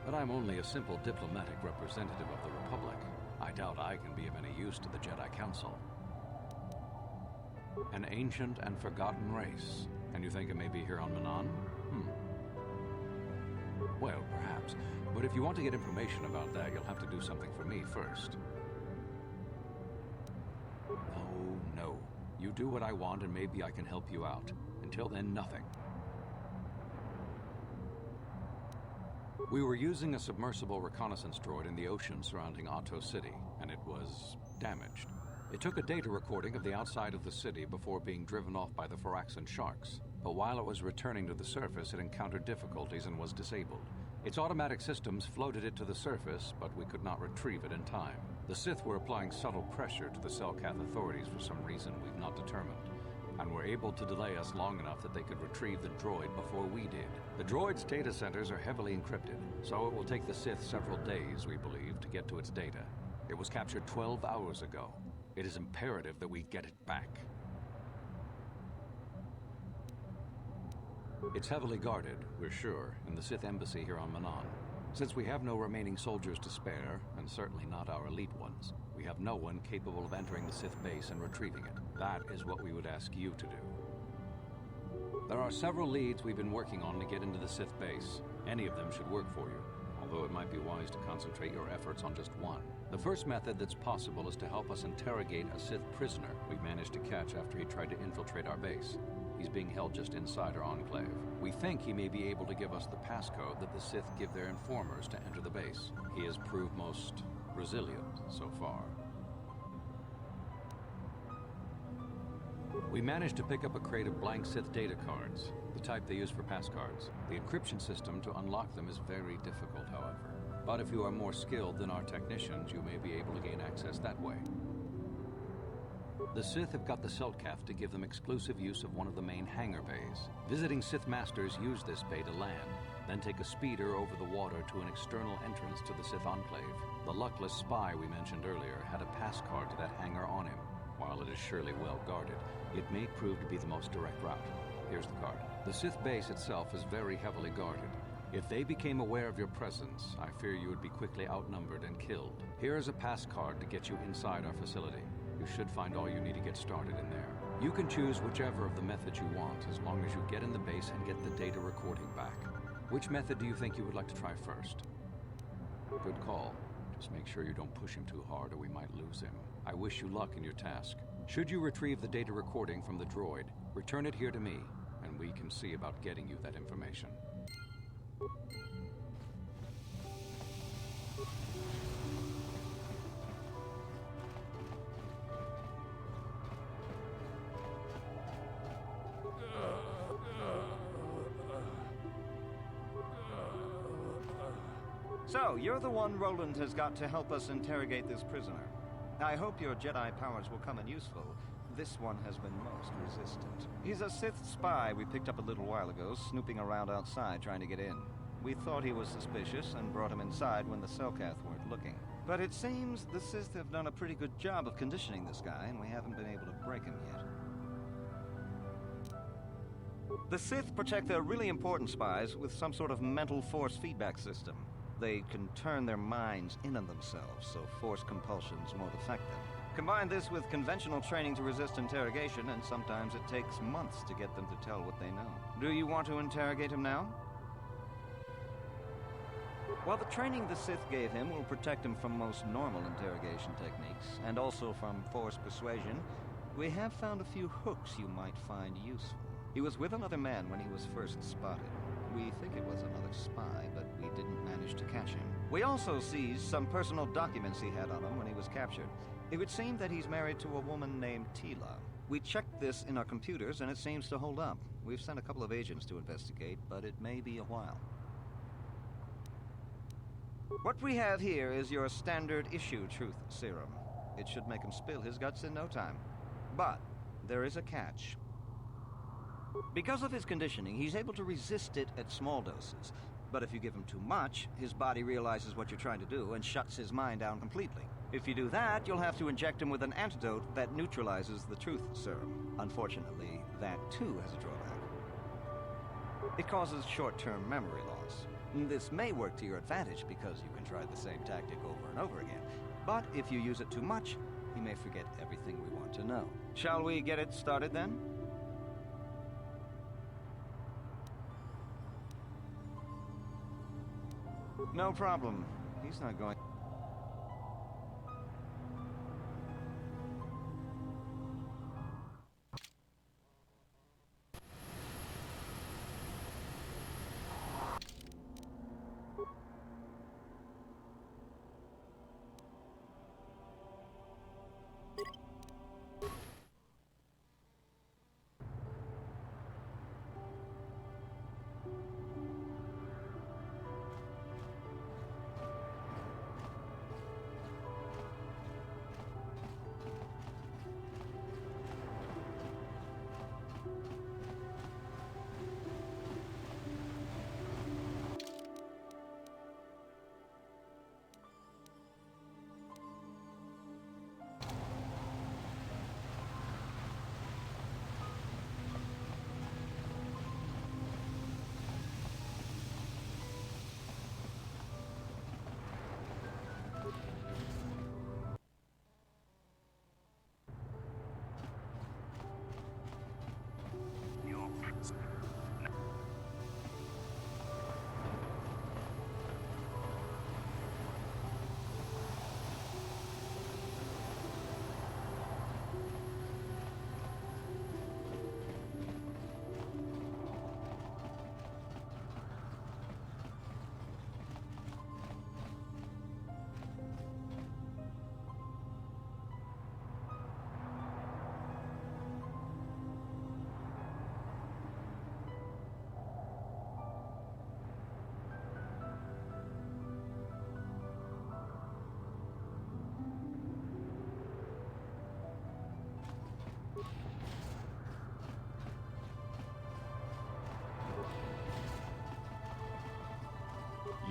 But I'm only a simple diplomatic representative of the Republic. I doubt I can be of any use to the Jedi Council. An ancient and forgotten race. And you think it may be here on Manan? Well, perhaps. But if you want to get information about that, you'll have to do something for me first. No. You do what I want and maybe I can help you out. Until then, nothing. We were using a submersible reconnaissance droid in the ocean surrounding Otto City, and it was damaged. It took a data recording of the outside of the city before being driven off by the Firaxan sharks. But while it was returning to the surface, it encountered difficulties and was disabled. Its automatic systems floated it to the surface, but we could not retrieve it in time. The Sith were applying subtle pressure to the Selkath authorities for some reason we've not determined, and were able to delay us long enough that they could retrieve the droid before we did. The droid's data centers are heavily encrypted, so it will take the Sith several days, we believe, to get to its data. It was captured 12 hours ago. It is imperative that we get it back. It's heavily guarded, we're sure, in the Sith embassy here on Manan. Since we have no remaining soldiers to spare, and certainly not our elite ones, we have no one capable of entering the Sith base and retrieving it. That is what we would ask you to do. There are several leads we've been working on to get into the Sith base. Any of them should work for you, although it might be wise to concentrate your efforts on just one. The first method that's possible is to help us interrogate a Sith prisoner we managed to catch after he tried to infiltrate our base. He's being held just inside our enclave. We think he may be able to give us the passcode that the Sith give their informers to enter the base. He has proved most resilient so far. We managed to pick up a crate of blank Sith data cards, the type they use for passcards. The encryption system to unlock them is very difficult, however. But if you are more skilled than our technicians, you may be able to gain access that way. The Sith have got the Selkath to give them exclusive use of one of the main hangar bays. Visiting Sith Masters use this bay to land, then take a speeder over the water to an external entrance to the Sith Enclave. The luckless spy we mentioned earlier had a passcard to that hangar on him. While it is surely well guarded, it may prove to be the most direct route. Here's the card. The Sith base itself is very heavily guarded. If they became aware of your presence, I fear you would be quickly outnumbered and killed. Here is a pass card to get you inside our facility. You should find all you need to get started in there. You can choose whichever of the methods you want, as long as you get in the base and get the data recording back. Which method do you think you would like to try first? Good call. Just make sure you don't push him too hard or we might lose him. I wish you luck in your task. Should you retrieve the data recording from the droid, return it here to me, and we can see about getting you that information.
So, you're the one Roland has got to help us interrogate this prisoner. I hope your Jedi powers will come in useful. This one has been most resistant. He's a Sith spy we picked up a little while ago, snooping around outside trying to get in. We thought he was suspicious and brought him inside when the Selkath weren't looking. But it seems the Sith have done a pretty good job of conditioning this guy, and we haven't been able to break him yet. The Sith protect their really important spies with some sort of mental force feedback system. They can turn their minds in on themselves, so force compulsions won't affect them. Combine this with conventional training to resist interrogation, and sometimes it takes months to get them to tell what they know. Do you want to interrogate him now? While the training the Sith gave him will protect him from most normal interrogation techniques, and also from force persuasion, we have found a few hooks you might find useful. He was with another man when he was first spotted. We think it was another spy, but we didn't manage to catch him. We also seized some personal documents he had on him when he was captured. It would seem that he's married to a woman named Tila. We checked this in our computers, and it seems to hold up. We've sent a couple of agents to investigate, but it may be a while. What we have here is your standard issue truth serum. It should make him spill his guts in no time. But there is a catch. Because of his conditioning, he's able to resist it at small doses. But if you give him too much, his body realizes what you're trying to do and shuts his mind down completely. If you do that, you'll have to inject him with an antidote that neutralizes the truth serum. Unfortunately, that too has a drawback. It causes short-term memory loss. This may work to your advantage because you can try the same tactic over and over again. But if you use it too much, he may forget everything we want to know. Shall we get it started then? No problem. He's not going...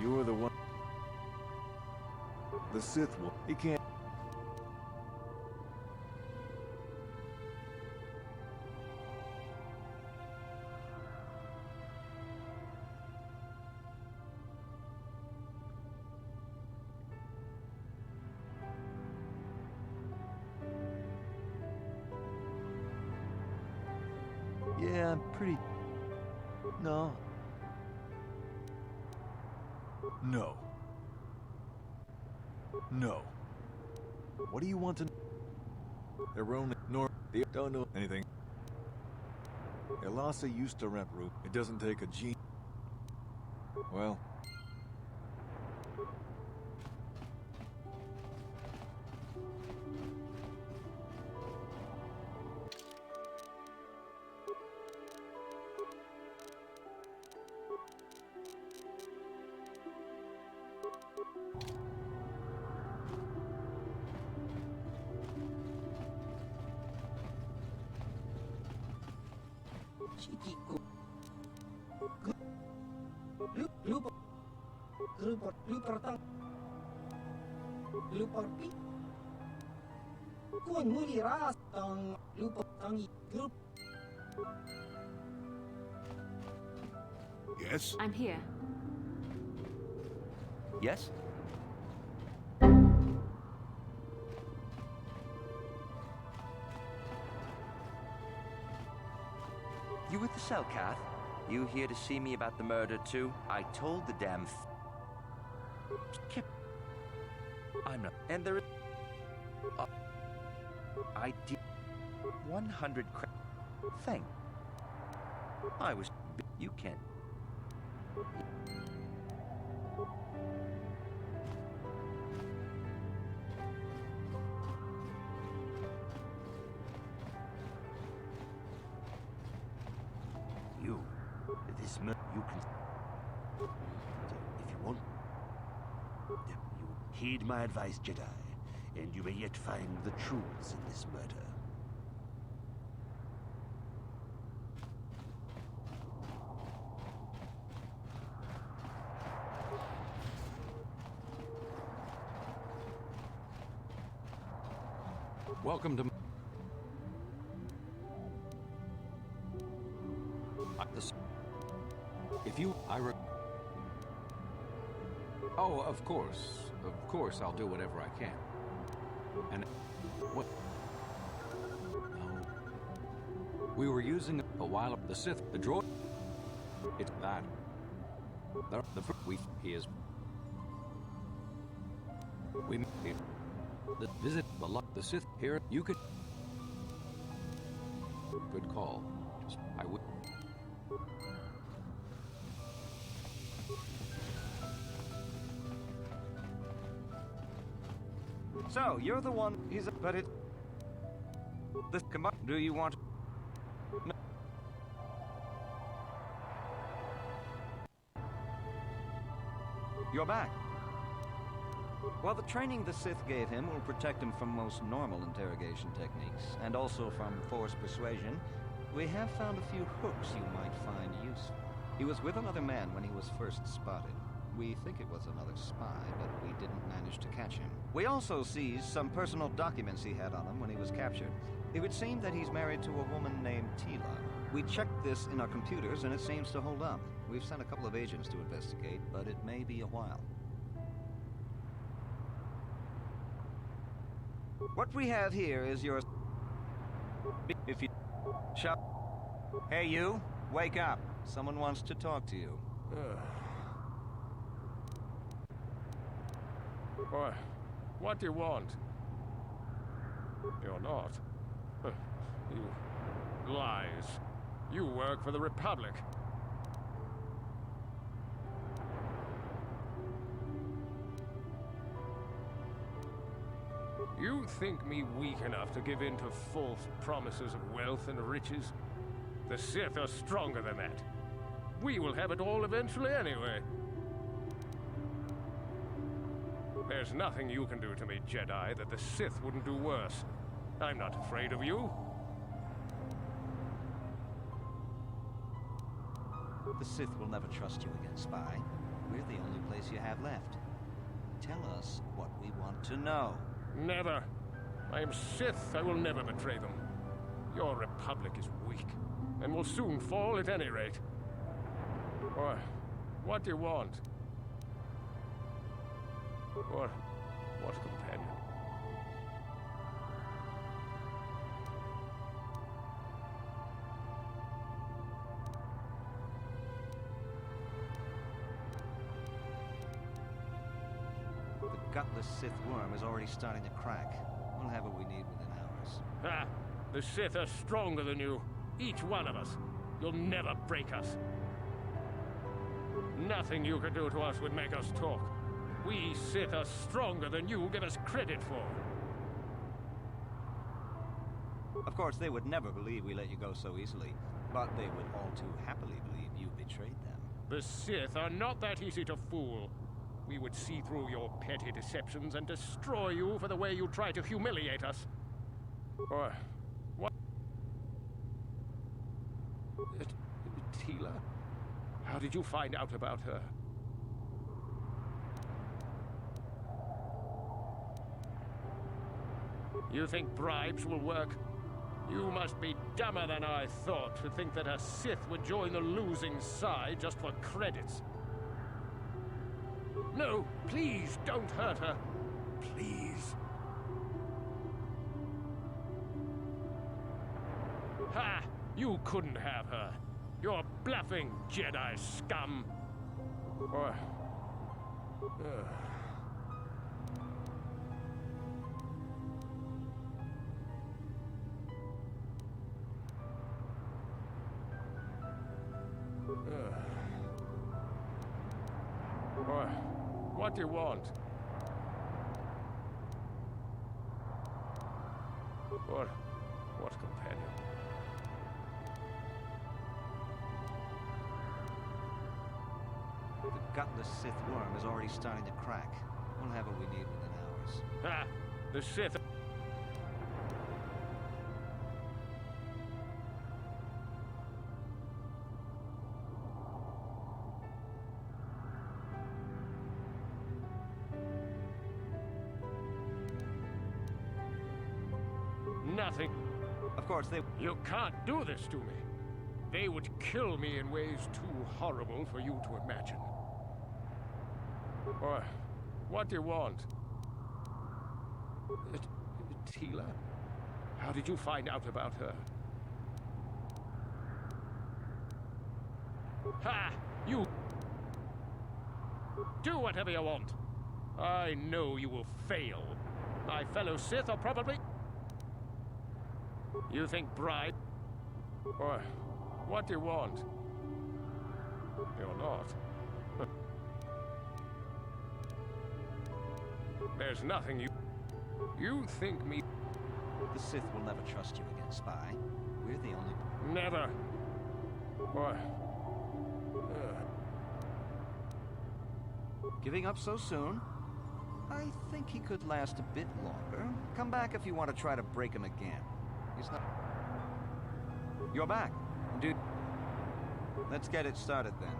You are the one. The Sith will. He can't.
Yeah, I'm pretty... No.
No. No. What do you want to... They're only... Nor... They don't know anything. Elasa used to rent room. It doesn't take a gene... Well...
Chikiku. Lupor pi. Kun muli ras tang lupor tangi group.
Yes?
I'm here.
Yes? You with the Selkath? You here to see me about the murder, too? I told the damn I'm not... And there is... I did... 100 Thank... I was... You can't...
This you can... If you want... You heed my advice, Jedi, and you may yet find the truths in this murder.
Welcome to... If you... Oh, of course. Of course, I'll do whatever I can. And... What? No. We were using a while of the Sith. The droid... It's that. He is... We... The visit the Sith here. You could... Good call. Just... I would...
So, you're the one, but it... The command... Do you want... No. You're back. Well, the training the Sith gave him will protect him from most normal interrogation techniques, and also from forced persuasion. We have found a few hooks you might find useful. He was with another man when he was first spotted. We think it was another spy, but we didn't manage to catch him. We also seized some personal documents he had on him when he was captured. It would seem that he's married to a woman named Tila. We checked this in our computers, and it seems to hold up. We've sent a couple of agents to investigate, but it may be a while. What we have here is your... If you... Shut... Hey, you! Wake up! Someone wants to talk to you.
What do you want? You're not. You... lies. You work for the Republic. You think me weak enough to give in to false promises of wealth and riches? The Sith are stronger than that. We will have it all eventually anyway. There's nothing you can do to me, Jedi, that the Sith wouldn't do worse. I'm not afraid of you.
The Sith will never trust you again, spy. We're the only place you have left. Tell us what we want to know.
Never. I am Sith. I will never betray them. Your Republic is weak, and will soon fall at any rate. Or, what do you want? Or, what companion?
The gutless Sith worm is already starting to crack. We'll have what we need within hours.
Ah, the Sith are stronger than you. Each one of us. You'll never break us. Nothing you could do to us would make us talk. We Sith are stronger than you give us credit for.
Of course, they would never believe we let you go so easily, but they would all too happily believe you betrayed them.
The Sith are not that easy to fool. We would see through your petty deceptions and destroy you for the way you try to humiliate us. Or, what? Tila? How did you find out about her? You think bribes will work? You must be dumber than I thought to think that a Sith would join the losing side just for credits. No, please don't hurt her. Please. Ha! You couldn't have her. You're bluffing, Jedi scum. Or... Or, what do you want? Or, what companion?
The gutless Sith worm is already starting to crack. We'll have what we need within hours.
Ha! The Sith... Nothing.
Of course, they...
You can't do this to me. They would kill me in ways too horrible for you to imagine. Or, what do you want? Tila? How did you find out about her? Ha! You... Do whatever you want. I know you will fail. My fellow Sith are probably... You think bribe? Or, what do you want? You're not. There's nothing you... You think me...
The Sith will never trust you again, Spy. We're the only...
Never. Or...
Giving up so soon? I think he could last a bit longer. Come back if you want to try to break him again. He's not... You're back. Dude, let's get it started then.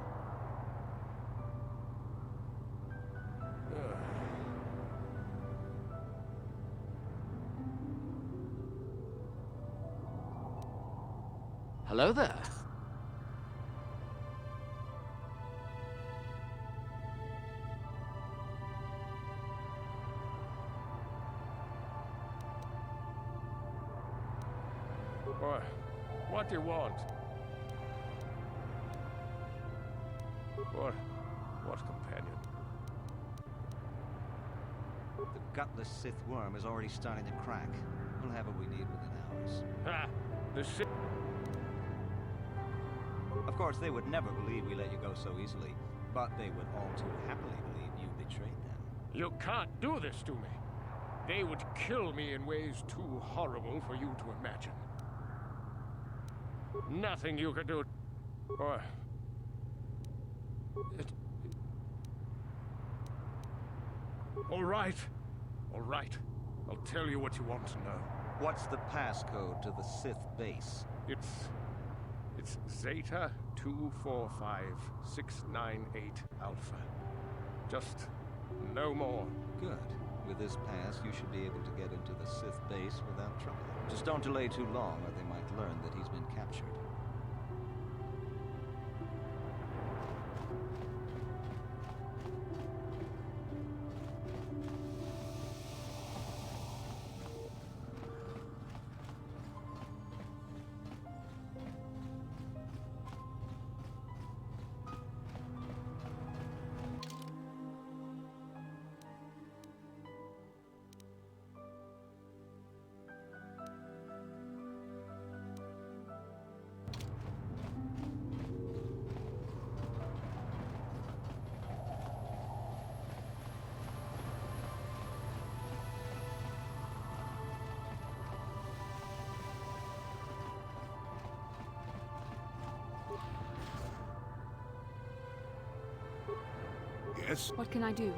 Hello there.
Or, what do you want? Or, what companion?
The gutless Sith worm is already starting to crack. We'll have what we need within hours.
Ha! The Sith...
Of course, they would never believe we let you go so easily, but they would all too happily believe you betrayed them.
You can't do this to me. They would kill me in ways too horrible for you to imagine. Nothing you could do... Or... All right. All right. I'll tell you what you want to know.
What's the passcode to the Sith base?
It's... It's Zeta 245698 Alpha. Just no more.
Good. With this pass, you should be able to get into the Sith base without trouble. Just don't delay too long, or they might learn that he's been captured.
Yes?
What can I do?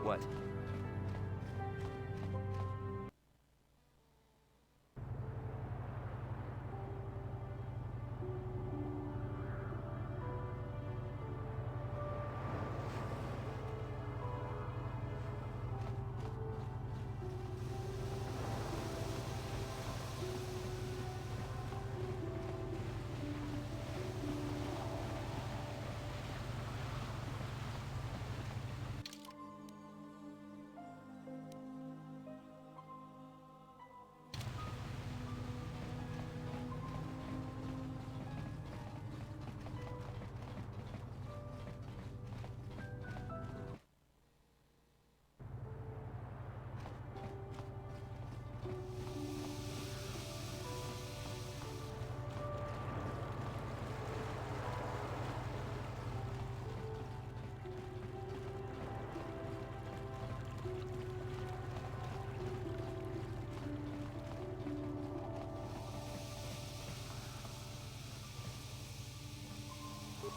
What?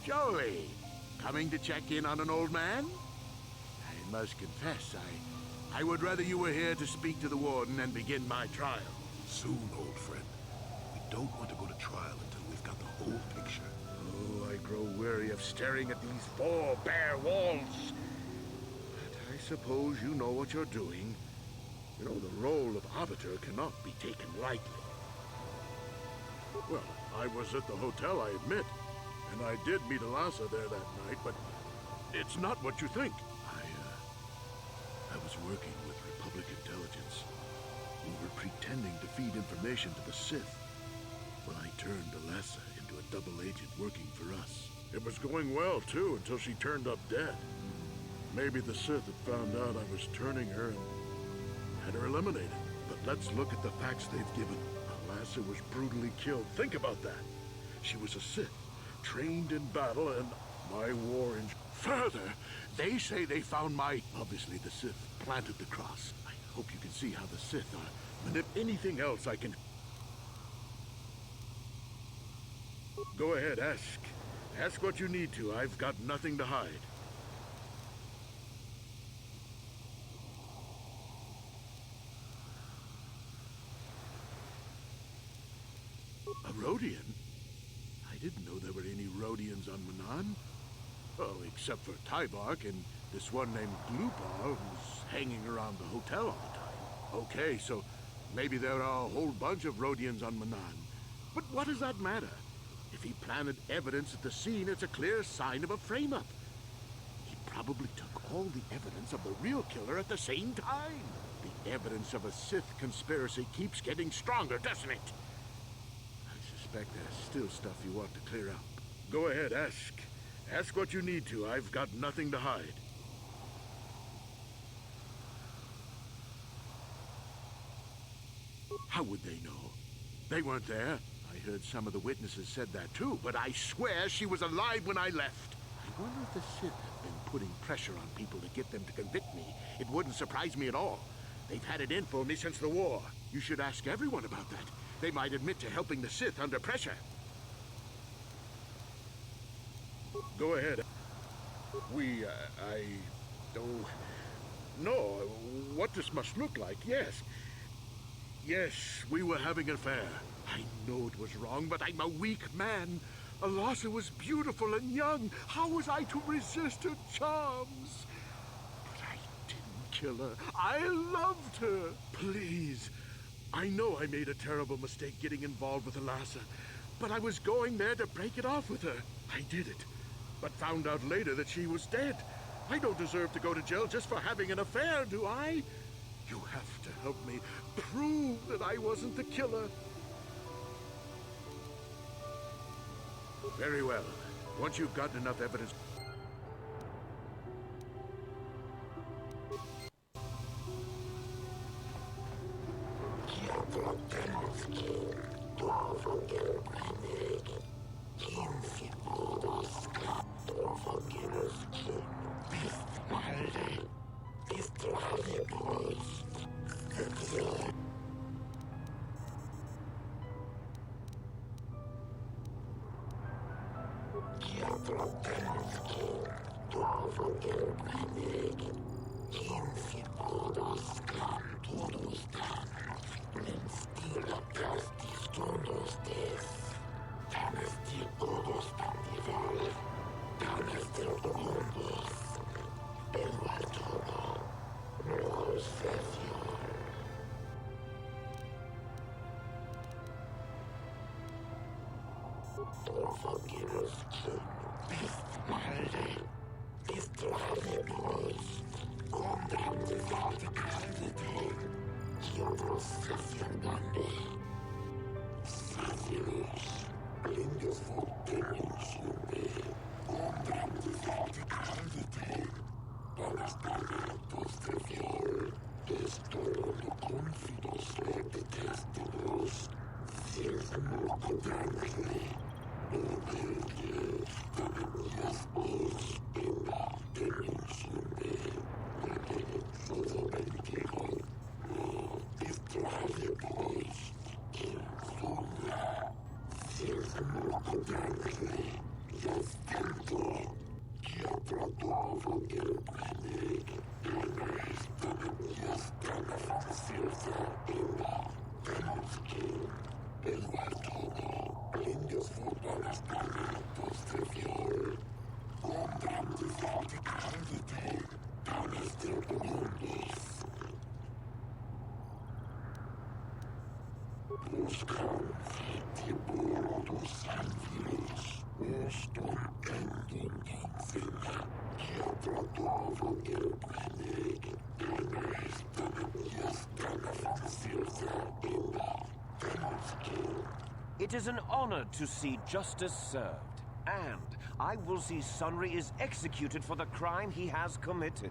Joey, coming to check in on an old man? I must confess, I would rather you were here to speak to the warden and begin my trial. Soon, old friend. We don't want to go to trial until we've got the whole picture. Oh, I grow weary of staring at these four bare walls. But I suppose you know what you're doing. You know, the role of arbiter cannot be taken lightly. Well, I was at the hotel, I admit. And I did meet Alasa there that night, but it's not what you think. I was working with Republic intelligence. We were pretending to feed information to the Sith. Well, I turned Alasa into a double agent working for us. It was going well, too, until she turned up dead. Maybe the Sith had found out I was turning her and had her eliminated. But let's look at the facts they've given. Alasa was brutally killed. Think about that. She was a Sith, trained in battle, and my war in... Further, they say they found my... Obviously, the Sith planted the cross. I hope you can see how the Sith are. And if anything else I can... Go ahead, ask. Ask what you need to. I've got nothing to hide. A Rodian? I didn't know there were any Rodians on Manan. Oh, except for Tyvark and this one named Glupar who's hanging around the hotel all the time. Okay, so maybe there are a whole bunch of Rodians on Manan. But what does that matter? If he planted evidence at the scene, it's a clear sign of a frame-up. He probably took all the evidence of the real killer at the same time. The evidence of a Sith conspiracy keeps getting stronger, doesn't it? I suspect there's still stuff you want to clear up. Go ahead, ask. Ask what you need to. I've got nothing to hide. How would they know? They weren't there. I heard some of the witnesses said that too, but I swear she was alive when I left. I wonder if the Sith have been putting pressure on people to get them to convict me. It wouldn't surprise me at all. They've had it in for me since the war. You should ask everyone about that. They might admit to helping the Sith under pressure. Go ahead. I don't know what this must look like, yes. Yes, we were having an affair. I know it was wrong, but I'm a weak man. Alasa was beautiful and young. How was I to resist her charms? But I didn't kill her. I loved her. Please. I know I made a terrible mistake getting involved with Alasa, but I was going there to break it off with her. I did it, but found out later that she was dead. I don't deserve to go to jail just for having an affair, do I? You have to help me prove that I wasn't the killer. Very well. Once you've gotten enough evidence...
It is an honor to see justice served, and I will see Sunry is executed for the crime he has committed.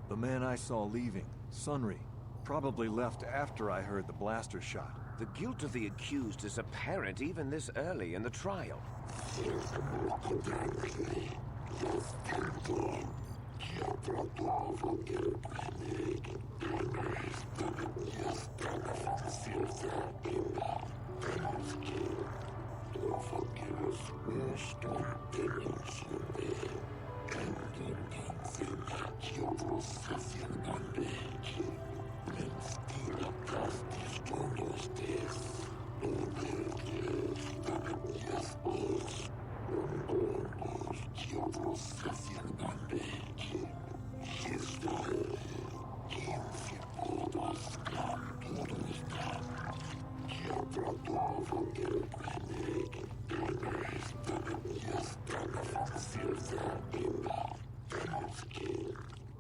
The man I saw leaving, Sunry, probably left after I heard the blaster shot.
The guilt of the accused is apparent even this early in the trial.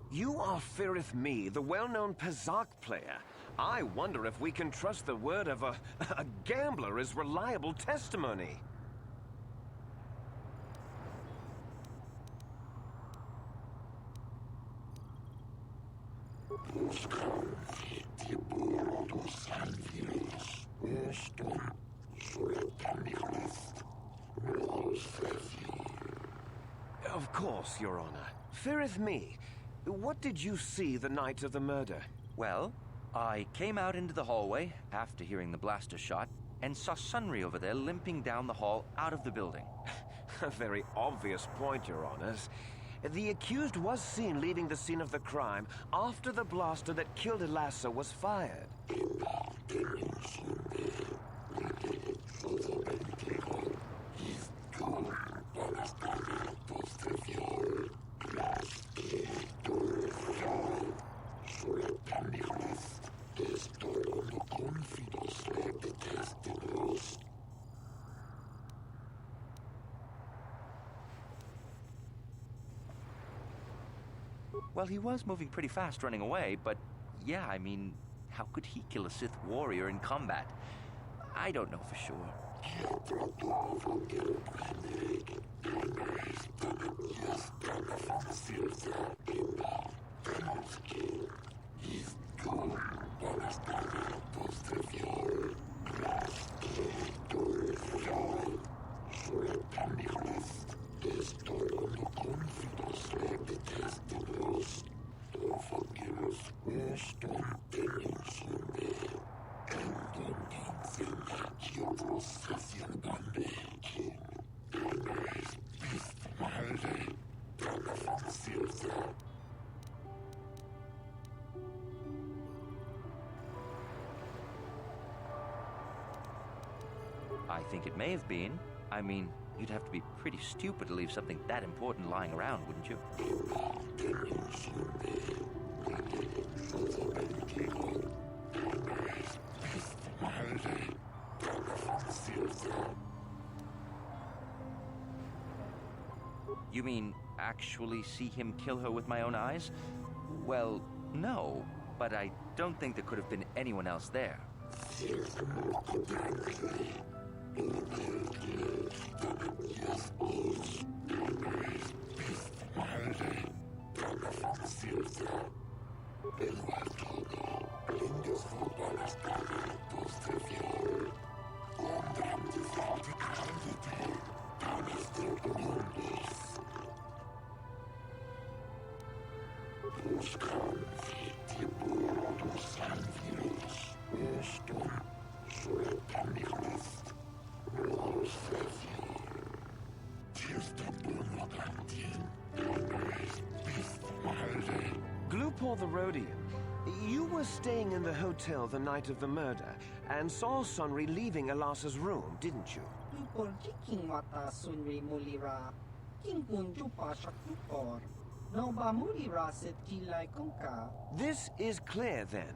You are Firith Me, the well-known Pazak player. I wonder if we can trust the word of a gambler as reliable testimony. Of course, Your Honor. Feareth me. What did you see the night of the murder?
Well, I came out into the hallway after hearing the blaster shot and saw Sunry over there limping down the hall out of the building.
A very obvious point, Your Honors. The accused was seen leaving the scene of the crime after the blaster that killed Elasa was fired.
Well, he was moving pretty fast running away, but yeah, I mean, how could he kill a Sith warrior in combat? I don't know for sure. I think it may have been. I mean, you'd have to be pretty stupid to leave something that important lying around, wouldn't you? You mean actually see him kill her with my own eyes? Well, no, but I don't think there could have been anyone else there.
Glupor the Rhodian, you were staying in the hotel the night of the murder and saw Sunry leaving Elasa's room, didn't you?
Glupor jiking mata Sunry mulira. Kingun jupa shaklupor. No ba mulira sit kilai kunka.
This is clear, then,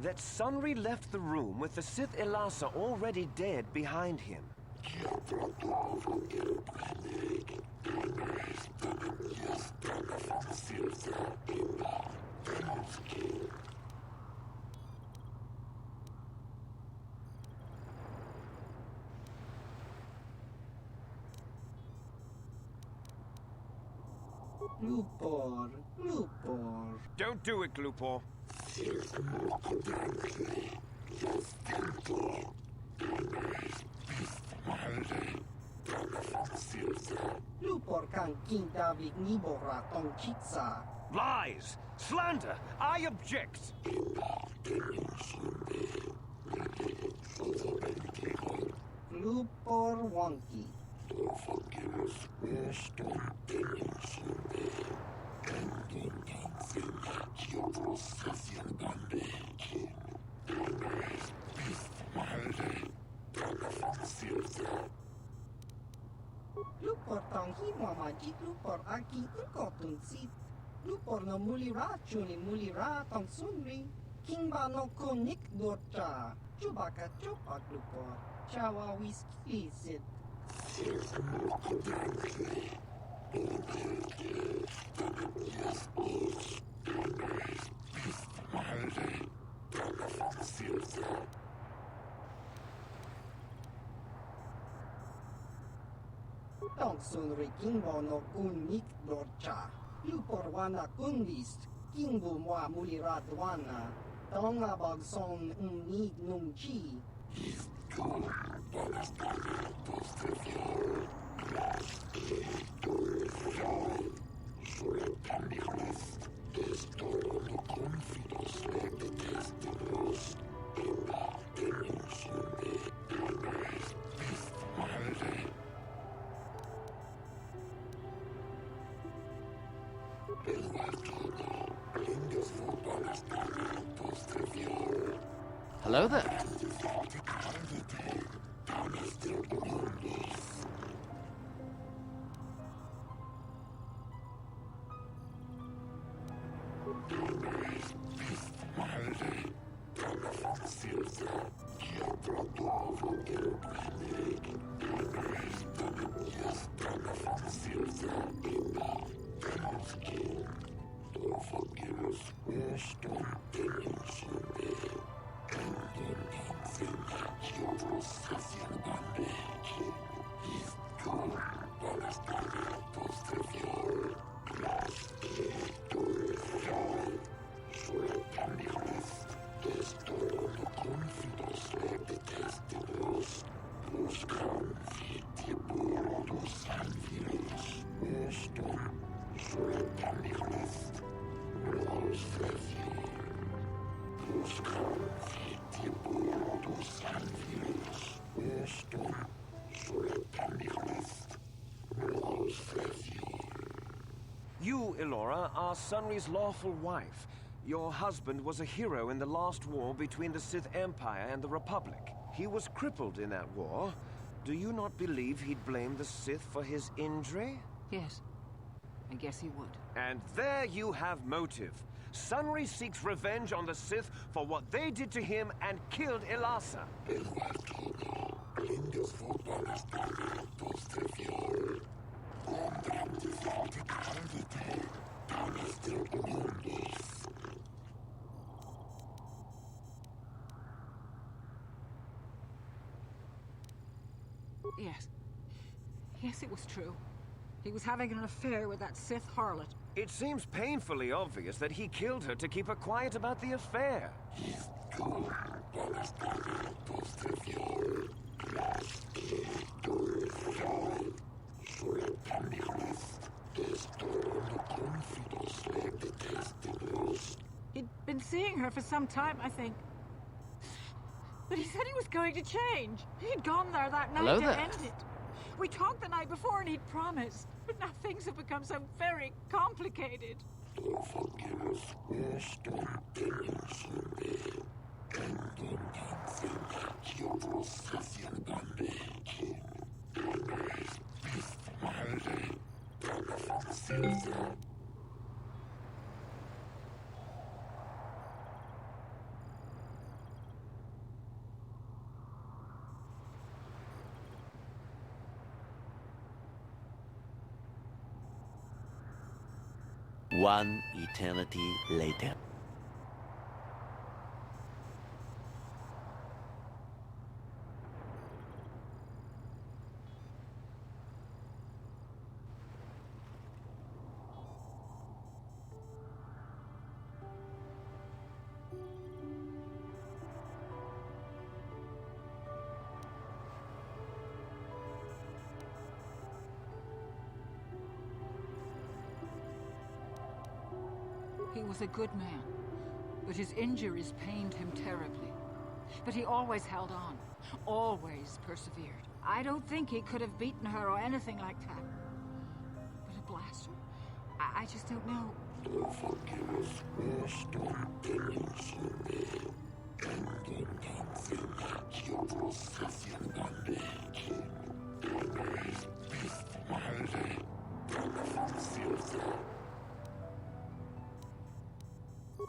that Sunry left the room with the Sith Elasa already dead behind him.
Glupor, Glupor.
Don't do it, Glupor.
Glupor kan kindavik nibora tong kitsa.
Lies! Slander! I object!
Glupor wonky. Glupor tong himo majik glupor aki ukotun sit. Glupor no mulira chuni mulira tong Sunry. Kingba no konik dorcha. Chubaka chupa glupor. Chawa whisky sit. Tong Sunry Kingbo no kunik dorcha. Glupor wana kunlist. King Bumwa Mulirat Wana, Tongabog Song Umnid Nungchi.
Hello there.
You, Elora, are Sunry's lawful wife. Your husband was a hero in the last war between the Sith Empire and the Republic. He was crippled in that war. Do you not believe he'd blame the Sith for his injury?
Yes. I guess he would.
And there you have motive. Sunry seeks revenge on the Sith for what they did to him and killed Elasa.
Yes. Yes, it was true. He was having an affair with that Sith harlot.
It seems painfully obvious that he killed her to keep her quiet about the affair.
He'd been seeing her for some time, I think. But he said he was going to change. He'd gone there that night
Hello
to
there.
end it. We talked the night before and he'd promised. But now things have become so very complicated.
One eternity later.
He was a good man, but his injuries pained him terribly. But he always held on, always persevered. I don't think he could have beaten her or anything like that. But a blaster? I just don't know.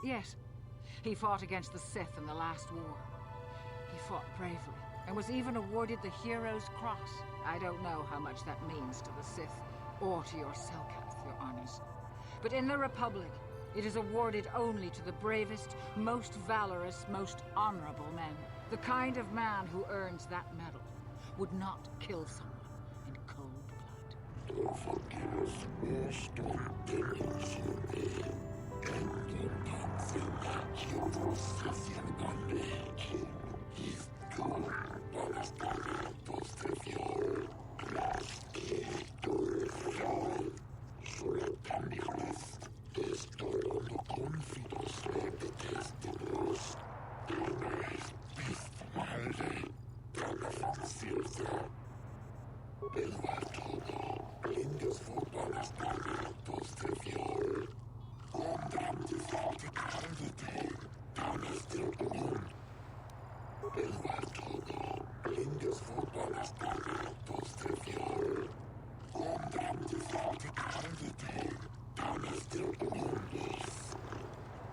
Yes, he fought against the Sith in the last war. He fought bravely, and was even awarded the Hero's Cross. I don't know how much that means to the Sith, or to your Selkath, your honors. But in the Republic, it is awarded only to the bravest, most valorous, most honorable men. The kind of man who earns that medal would not kill someone in cold blood.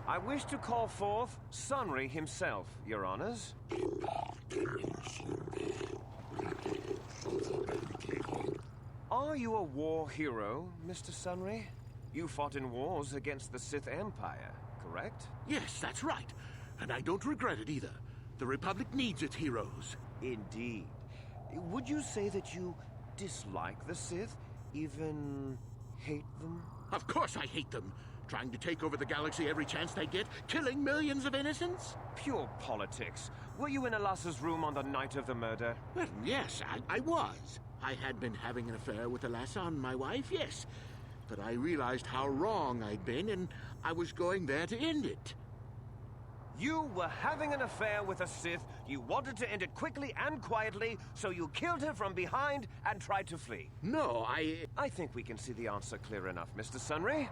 I wish to call forth Sunry himself, Your Honors. Are you a war hero, Mr. Sunry? You fought in wars against the Sith Empire, correct?
Yes, that's right. And I don't regret it either. The Republic needs its heroes.
Indeed. Would you say that you dislike the Sith? Even hate them?
Of course I hate them. Trying to take over the galaxy every chance they get, killing millions of innocents?
Pure politics. Were you in Alassa's room on the night of the murder?
Well, yes, I was. I had been having an affair with Alassa and my wife, yes. But I realized how wrong I'd been, and I was going there to end it.
You were having an affair with a Sith. You wanted to end it quickly and quietly, so you killed her from behind and tried to flee.
No,
I think we can see the answer clear enough, Mr. Sunry.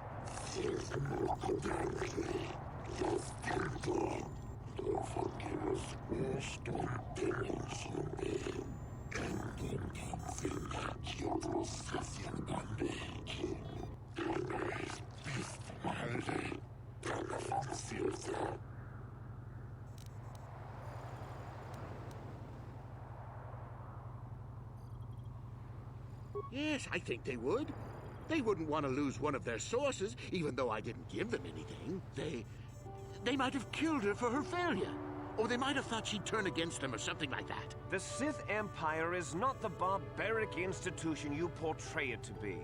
Yes, I think they would. They wouldn't want to lose one of their sources, even though I didn't give them anything. They might have killed her for her failure. Or they might have thought she'd turn against them or something like that.
The Sith Empire is not the barbaric institution you portray it to be.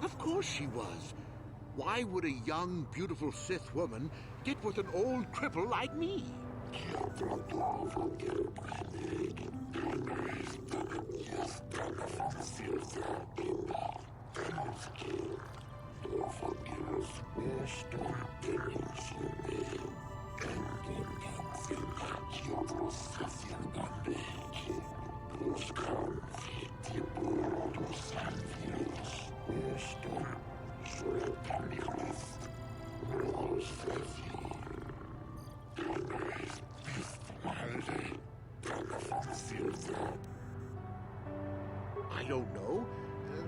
Of course she was. Why would a young, beautiful Sith woman get with an old cripple like me? I don't know.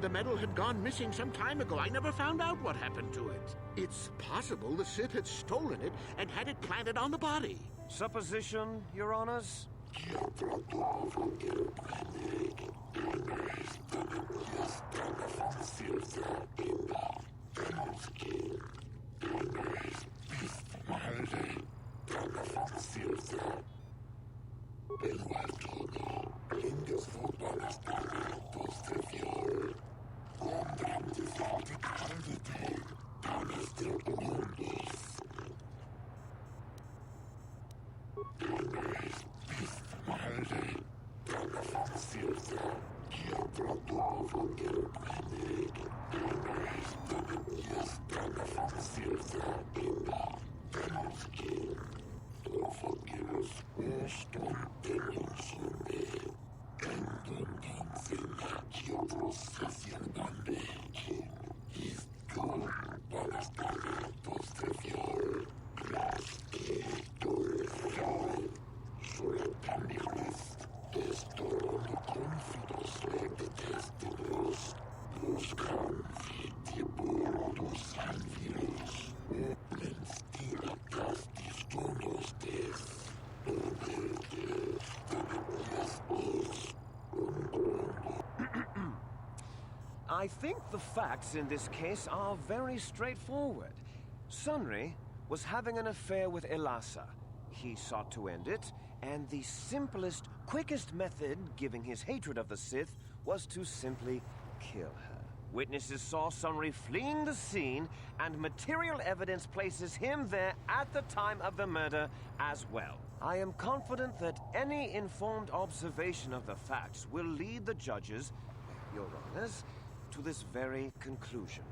The medal had gone missing some time ago. I never found out what happened to it. It's possible the Sith had stolen it and had it planted on the body.
Supposition, Your Honors? I think the facts in this case are very straightforward. Sunry was having an affair with Elasa. He sought to end it, and the simplest, quickest method, given his hatred of the Sith, was to simply kill her. Witnesses saw Sunry fleeing the scene, and material evidence places him there at the time of the murder as well. I am confident that any informed observation of the facts will lead the judges, Your Honors, to this very conclusion.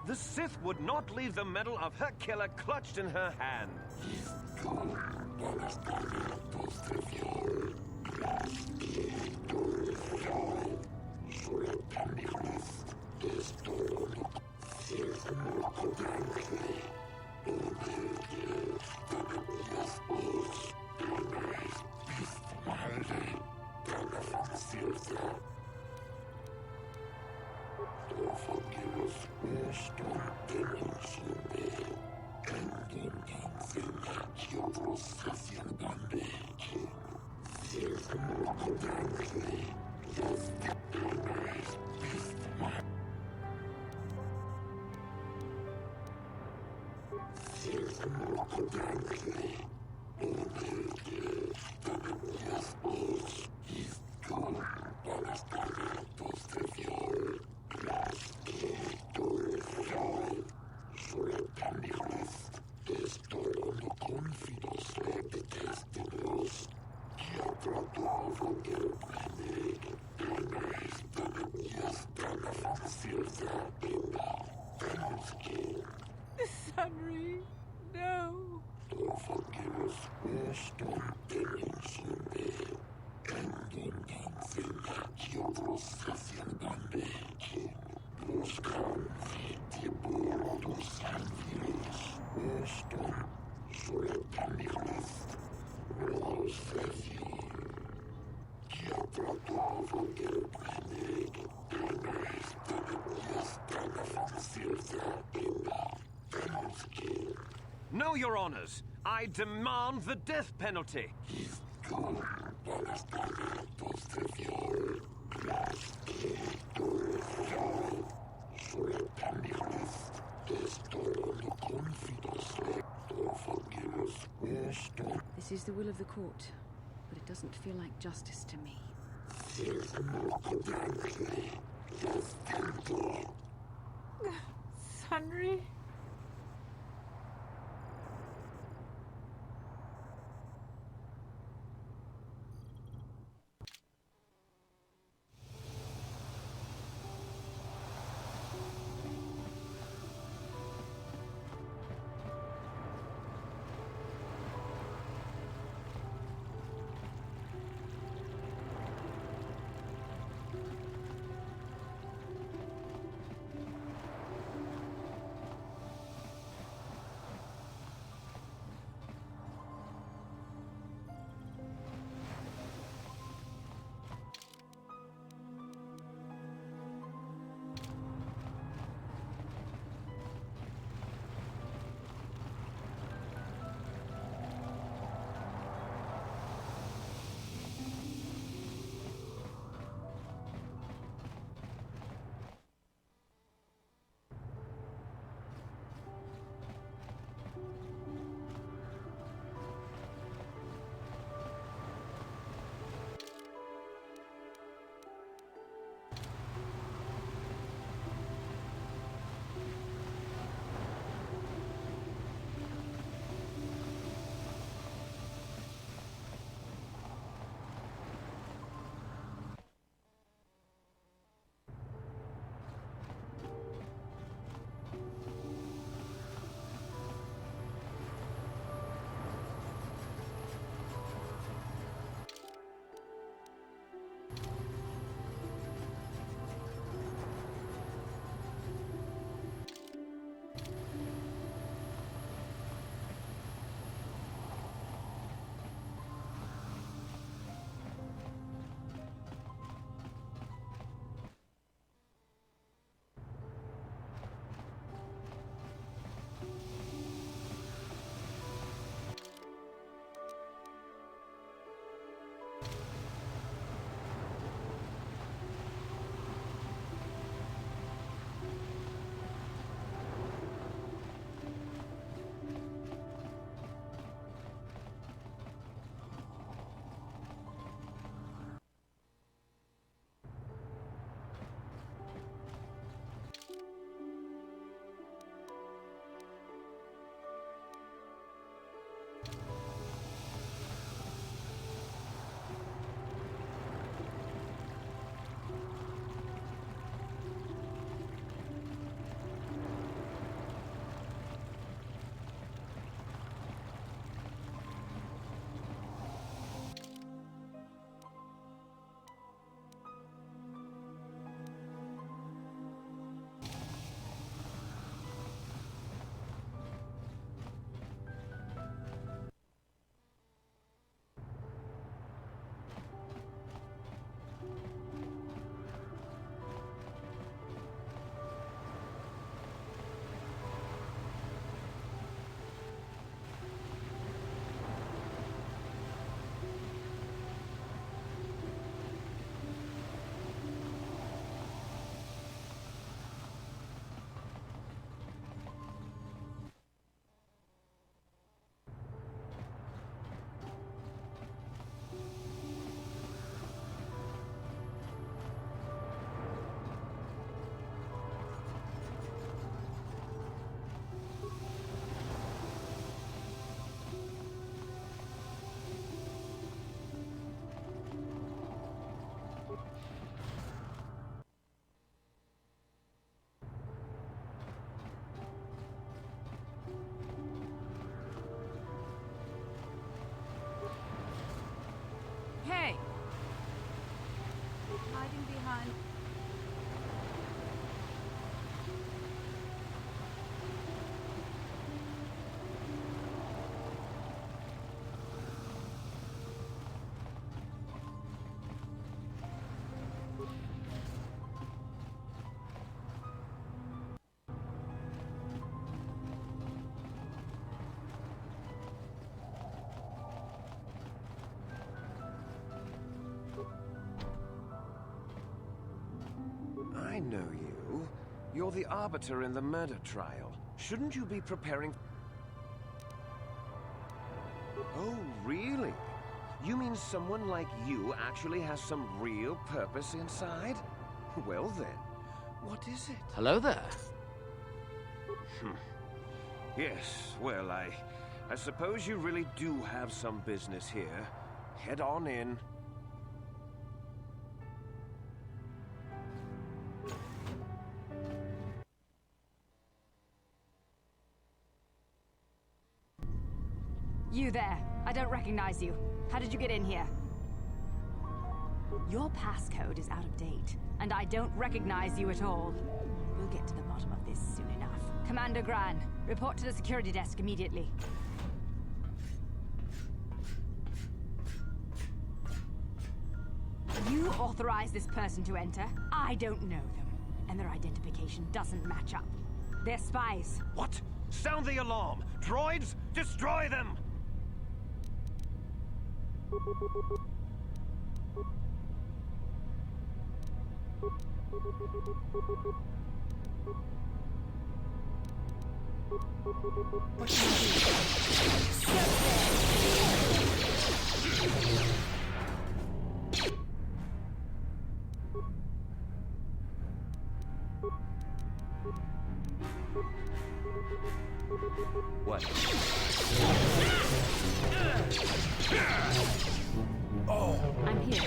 The Sith would not leave the medal of her killer clutched in her hand.
Sunry, no.
No, Your Honors. I demand the death penalty.
This is the will of the court, but it doesn't feel like justice to me.
Sunry?
know you. You're the arbiter in the murder trial. Shouldn't you be preparing... Oh, really? You mean someone like you actually has some real purpose inside? Well then, what is it?
Hello there.
Yes, well, I suppose you really do have some business here. Head on in.
You there. I don't recognize you. How did you get in here? Your passcode is out of date, and I don't recognize you at all. We'll get to the bottom of this soon enough. Commander Gran, report to the security desk immediately. You authorized this person to enter. I don't know them, and their identification doesn't match up. They're spies.
What? Sound the alarm! Droids, destroy them!
What can I do?
What?
Oh. I'm here.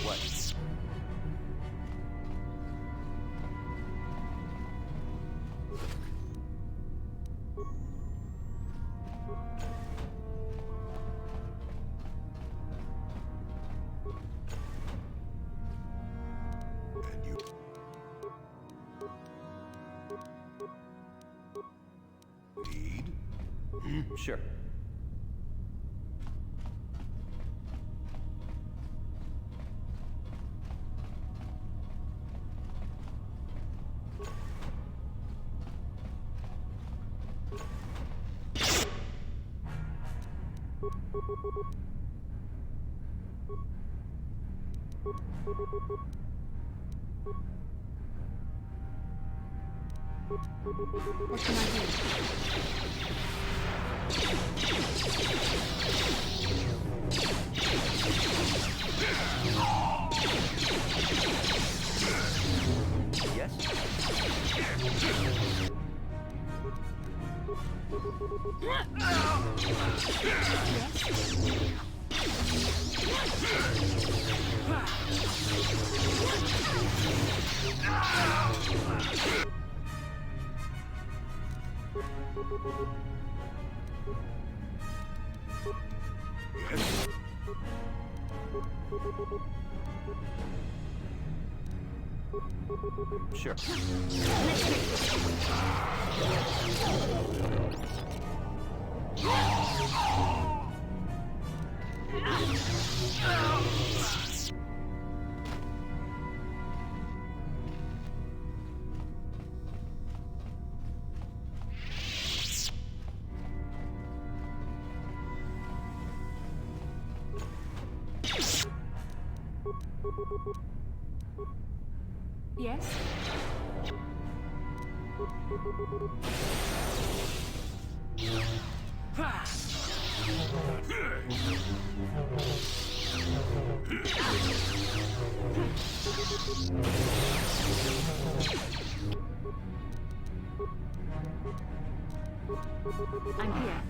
What? Sure.
What can I do?
Sure.
Yes? I'm here.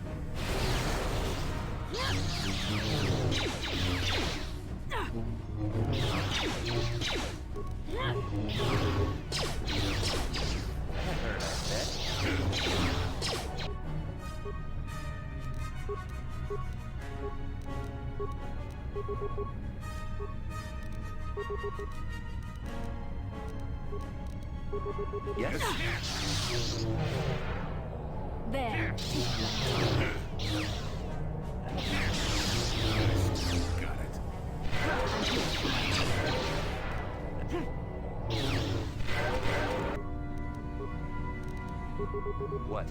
Yes?
There.
Got it.
What?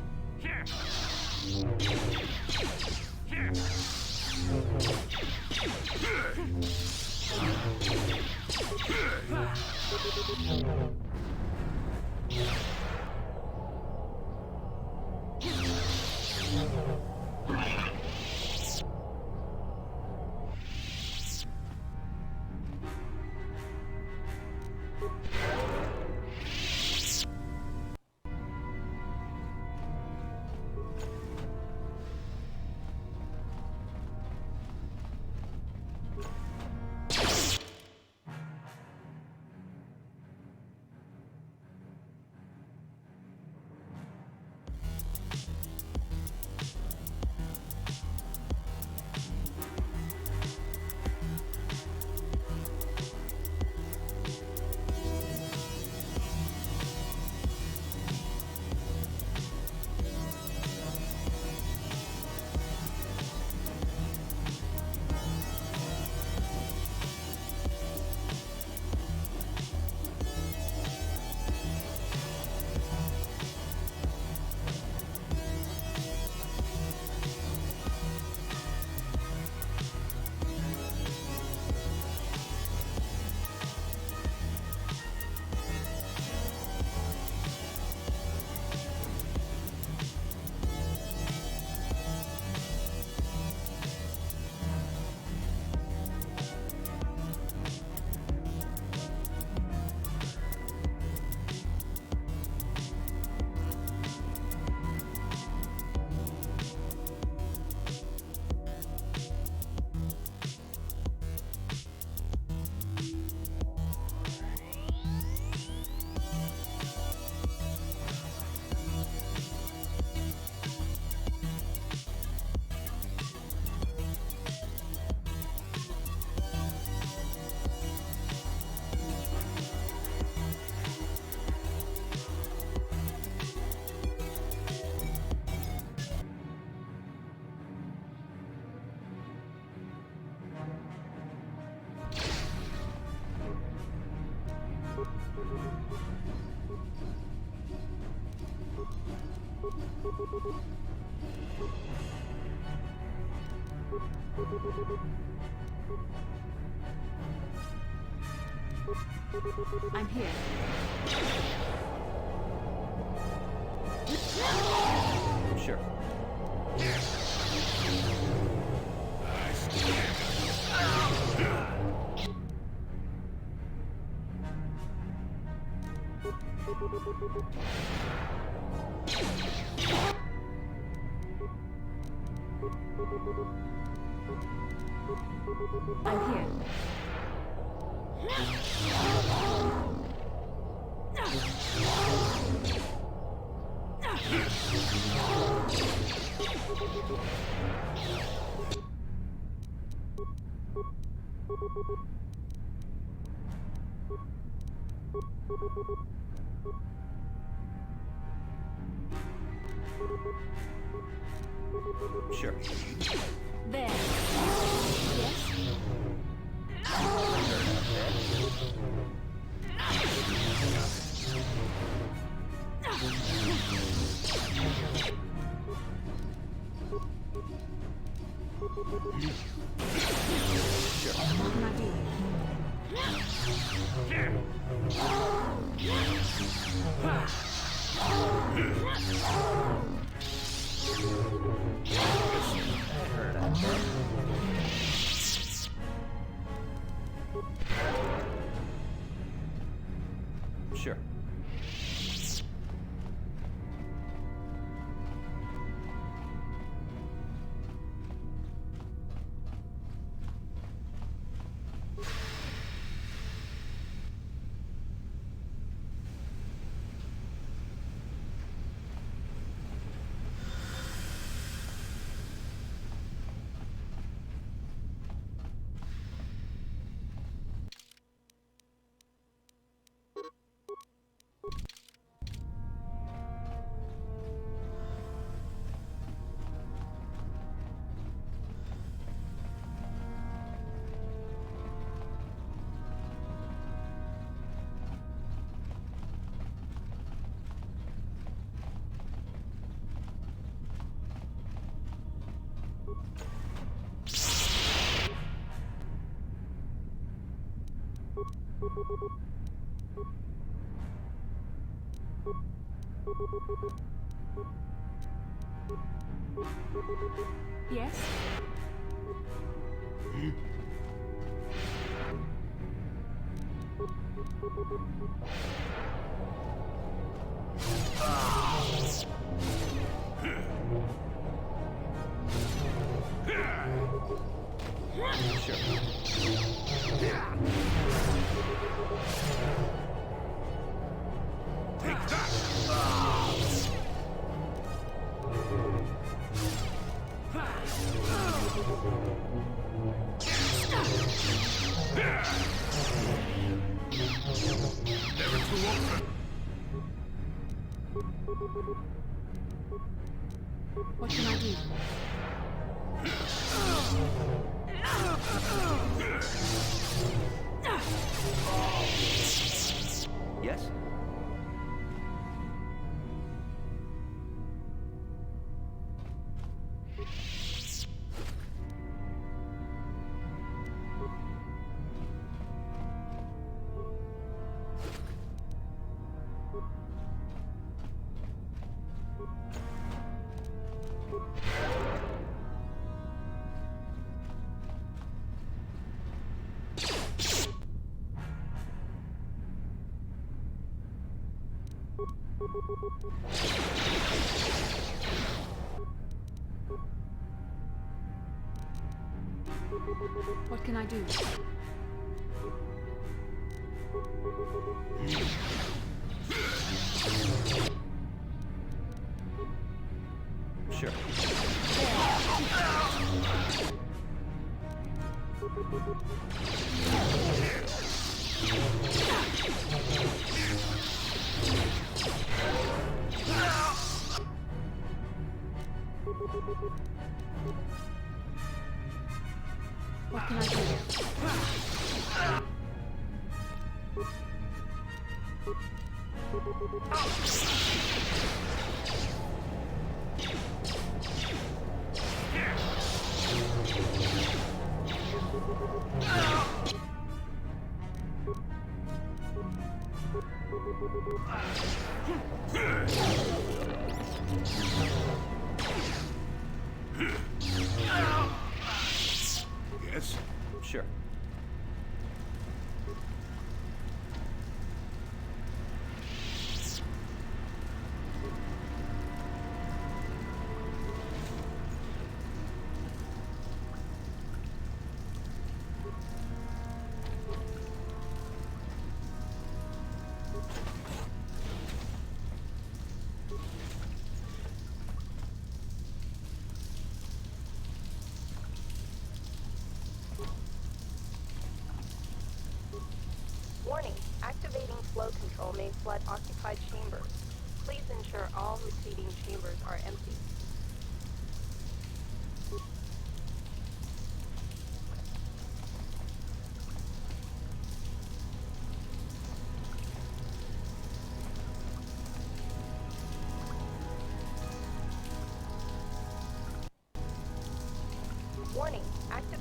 I'm here.
Sure.
I'm here.
Sure.
There.
Sure.
Yes?
Take that! Never too often.
What can I do?
Yes?
What can I do?
Sure.
What can I do?
Yes?
Sure.
Warning, activating flow control may flood occupied chambers. Please ensure all receiving chambers are empty. Warning, active...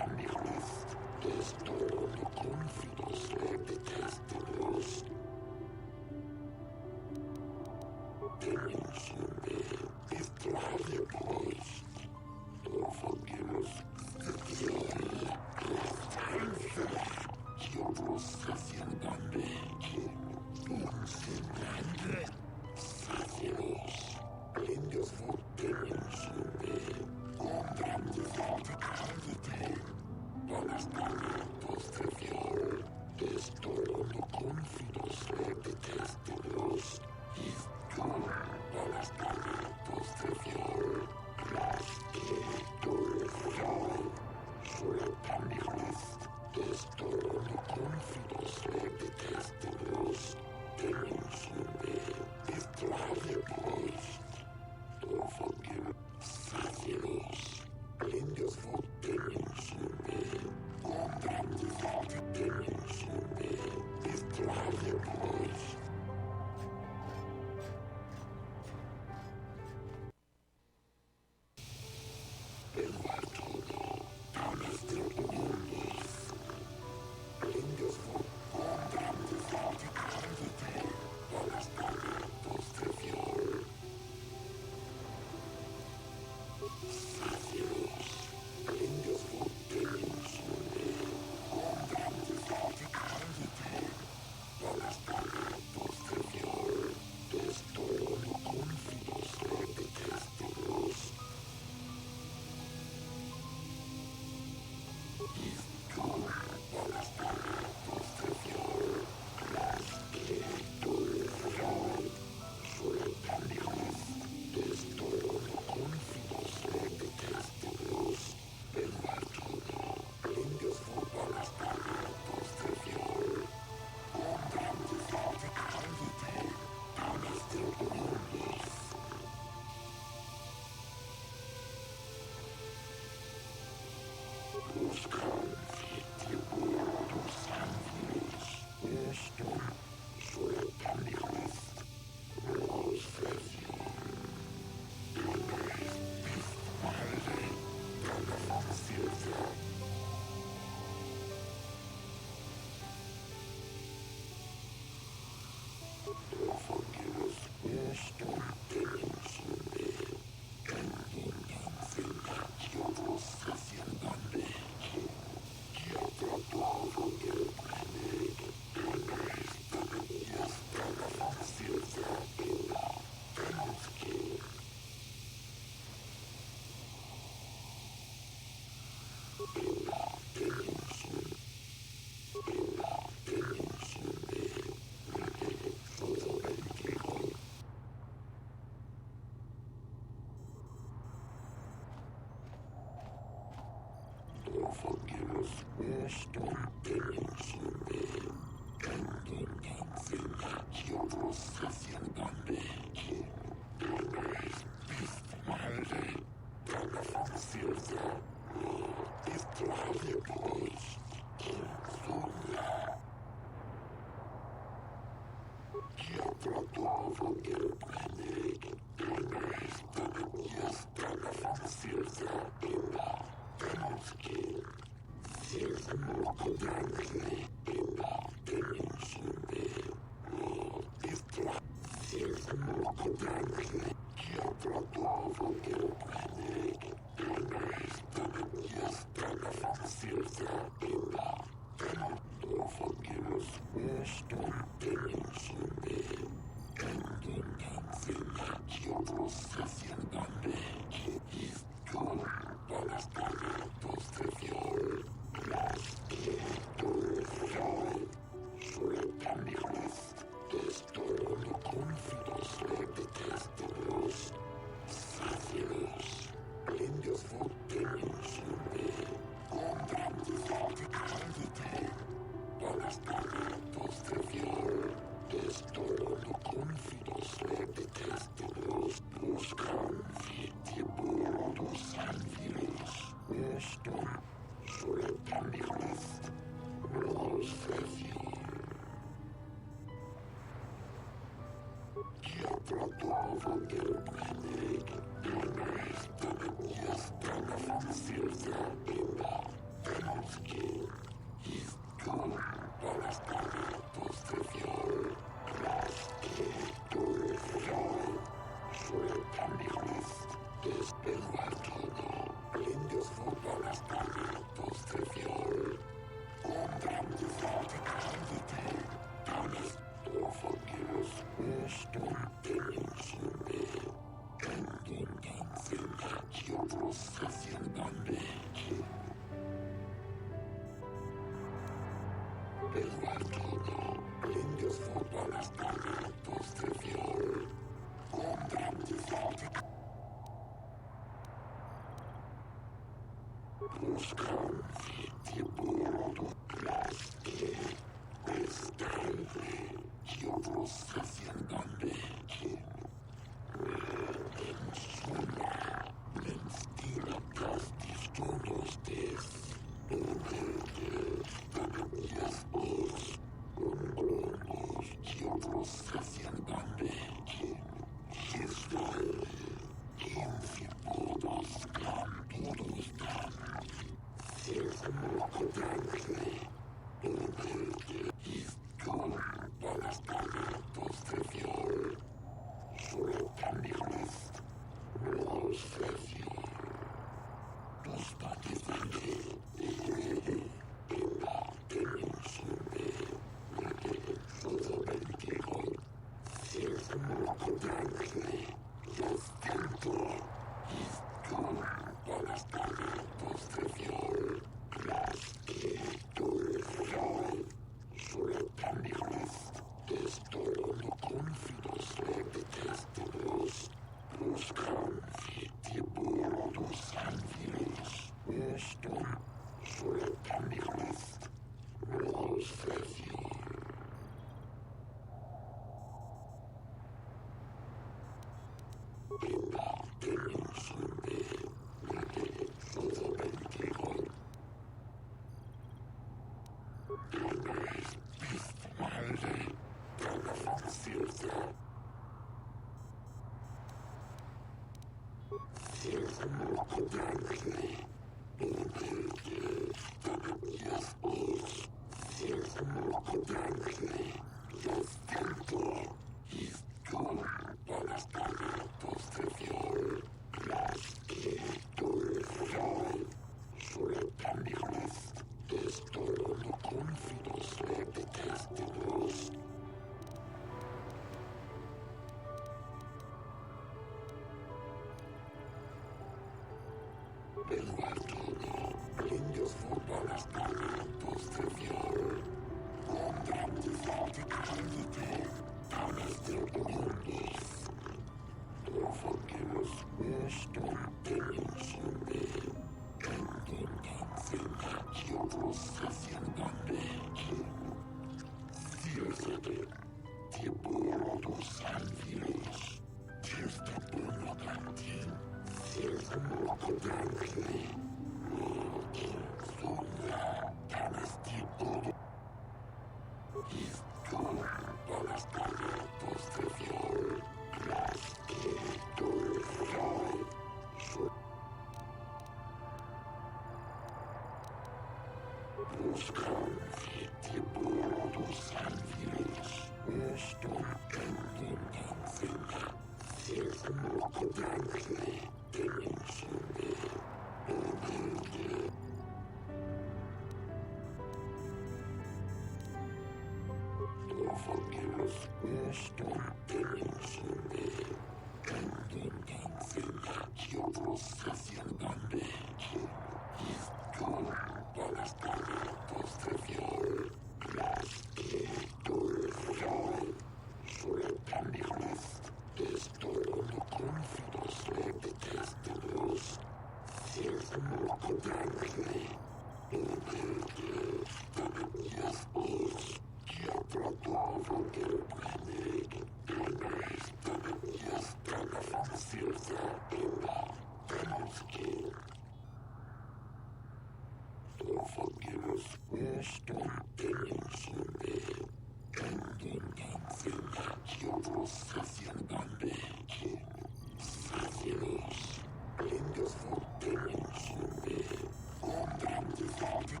Blindes voor dingen zonder, om dan de vader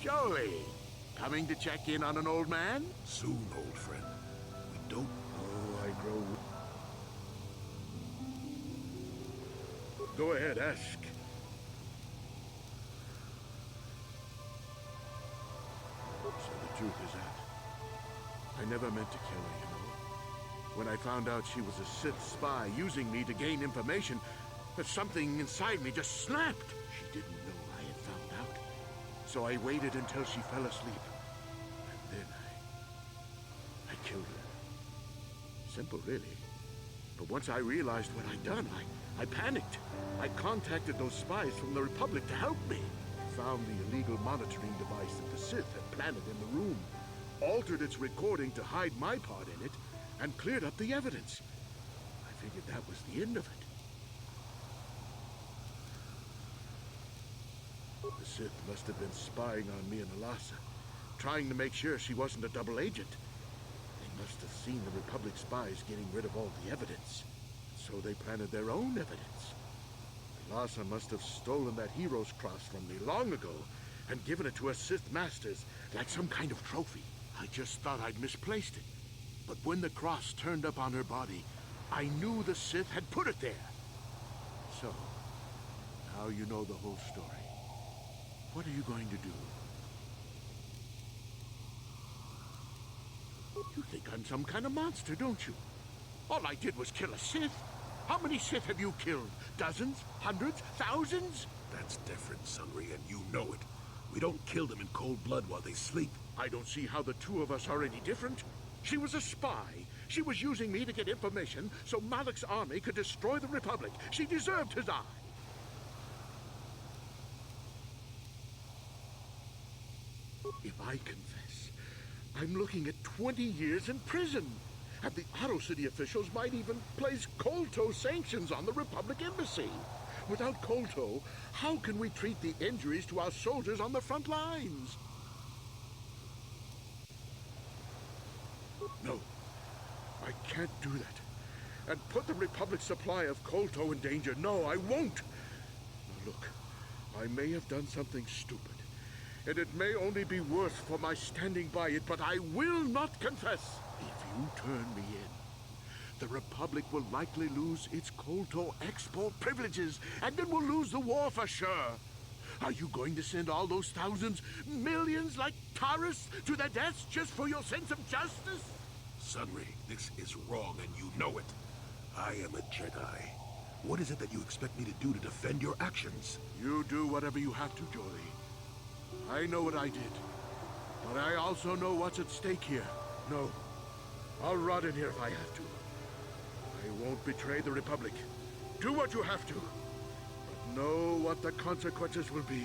Jolie, coming to check in on an old man?
Soon, old friend. We don't...
Oh, I grow... Go ahead, ask. So the truth is that I never meant to kill her, you know. When I found out she was a Sith spy using me to gain information, something inside me just snapped. She didn't know I had found out. So I waited until she fell asleep. And then I killed her. Simple, really. But once I realized what I'd done, I panicked. I contacted those spies from the Republic to help me. Found the illegal monitoring device that the Sith had planted in the room, altered its recording to hide my part in it, and cleared up the evidence. I figured that was the end of it. The Sith must have been spying on me and Alasa, trying to make sure she wasn't a double agent. They must have seen the Republic spies getting rid of all the evidence, so they planted their own evidence. Alasa must have stolen that hero's cross from me long ago and given it to her Sith masters like some kind of trophy. I just thought I'd misplaced it. But when the cross turned up on her body, I knew the Sith had put it there. So, now you know the whole story. What are you going to do? You think I'm some kind of monster, don't you? All I did was kill a Sith. How many Sith have you killed? Dozens? Hundreds? Thousands?
That's different, Sunry, and you know it. We don't kill them in cold blood while they sleep.
I don't see how the two of us are any different. She was a spy. She was using me to get information so Malak's army could destroy the Republic. She deserved his eye. If I confess, I'm looking at 20 years in prison. And the Otto City officials might even place Kolto sanctions on the Republic Embassy. Without Kolto, how can we treat the injuries to our soldiers on the front lines? No, I can't do that. And put the Republic's supply of Kolto in danger. No, I won't. Now look, I may have done something stupid. And it may only be worse for my standing by it, but I will not confess. If you turn me in, the Republic will likely lose its Kolto export privileges, and then we'll lose the war for sure. Are you going to send all those thousands, millions like Taurus to their deaths just for your sense of justice?
Sunry, this is wrong, and you know it. I am a Jedi. What is it that you expect me to do to defend your actions?
You do whatever you have to, Jolie. I know what I did, but I also know what's at stake here. No, I'll rot in here if I have to. I won't betray the Republic. Do what you have to, but know what the consequences will be.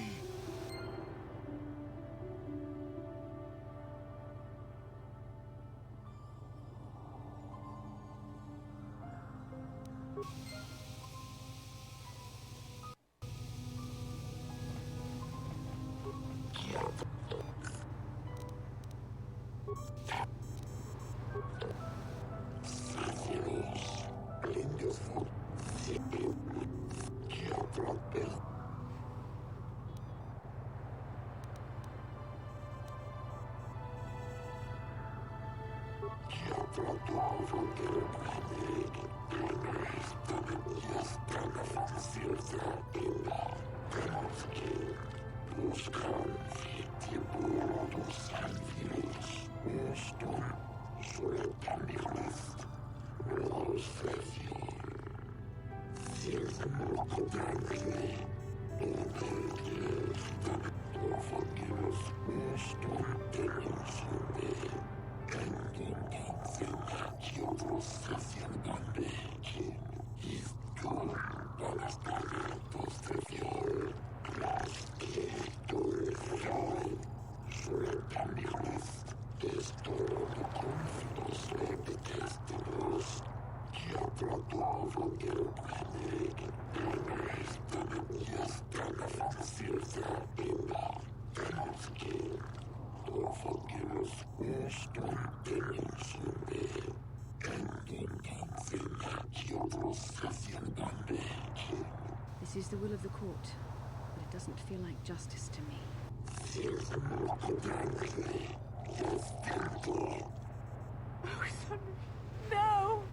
This is the will of the court, but it doesn't feel like justice to me.
Oh, son, no!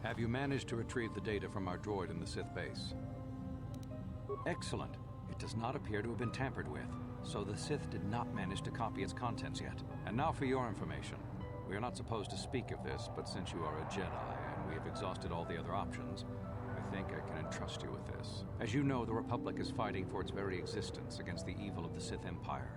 Have you managed to retrieve the data from our droid in the Sith base? Excellent. It does not appear to have been tampered with, so the Sith did not manage to copy its contents yet. And now for your information. We are not supposed to speak of this, but since you are a Jedi and we have exhausted all the other options, I think I can entrust you with this. As you know, the Republic is fighting for its very existence against the evil of the Sith Empire.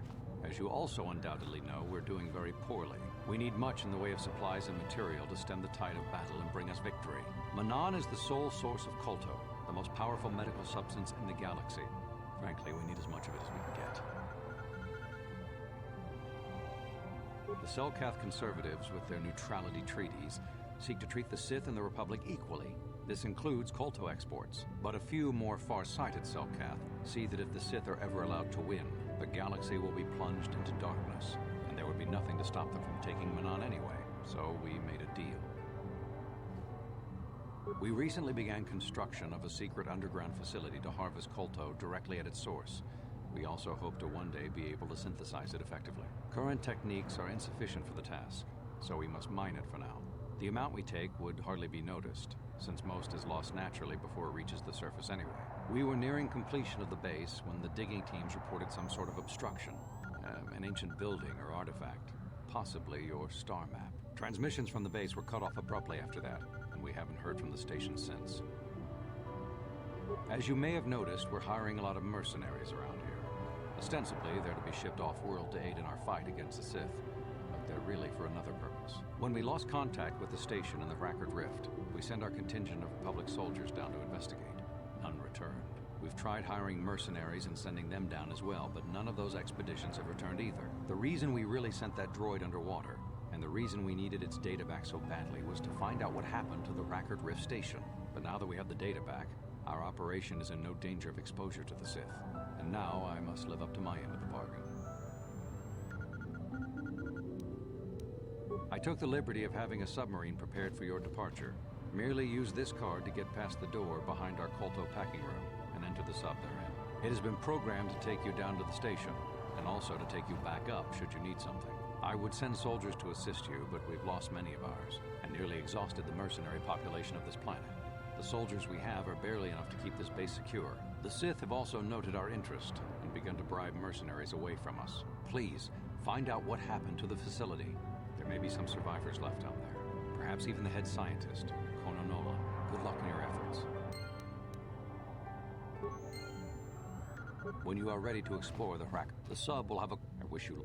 As you also undoubtedly know, we're doing very poorly. We need much in the way of supplies and material to stem the tide of battle and bring us victory. Manan is the sole source of Kolto, the most powerful medical substance in the galaxy. Frankly, we need as much of it as we can get. The Selkath conservatives, with their neutrality treaties, seek to treat the Sith and the Republic equally. This includes Kolto exports, but a few more far-sighted Selkath see that if the Sith are ever allowed to win, the galaxy will be plunged into darkness, and there would be nothing to stop them from taking Manan anyway, so we made a deal. We recently began construction of a secret underground facility to harvest Kolto directly at its source. We also hope to one day be able to synthesize it effectively. Current techniques are insufficient for the task, so we must mine it for now. The amount we take would hardly be noticed, since most is lost naturally before it reaches the surface anyway. We were nearing completion of the base when the digging teams reported some sort of obstruction. An ancient building or artifact, possibly your star map. Transmissions from the base were cut off abruptly after that, and we haven't heard from the station since. As you may have noticed, we're hiring a lot of mercenaries around here. Ostensibly, they're to be shipped off-world to aid in our fight against the Sith, but they're really for another purpose. When we lost contact with the station in the Rackard Rift, we sent our contingent of Republic soldiers down to investigate. None returned. We've tried hiring mercenaries and sending them down as well, but none of those expeditions have returned either. The reason we really sent that droid underwater, and the reason we needed its data back so badly, was to find out what happened to the Rackard Rift station. But now that we have the data back, our operation is in no danger of exposure to the Sith. And now I must live up to my end of the bargain. I took the liberty of having a submarine prepared for your departure. Merely use this card to get past the door behind our Kolto packing room and enter the sub therein. It has been programmed to take you down to the station. and also to take you back up should you need something. I would send soldiers to assist you, but we've lost many of ours, and nearly exhausted the mercenary population of this planet. The soldiers we have are barely enough to keep this base secure. The Sith have also noted our interest and begun to bribe mercenaries away from us. Please, find out what happened to the facility. There may be some survivors left out there. Perhaps even the head scientist, Kono Nola. Good luck in your efforts. When you are ready to explore the Hrak, the sub will have a... I wish you...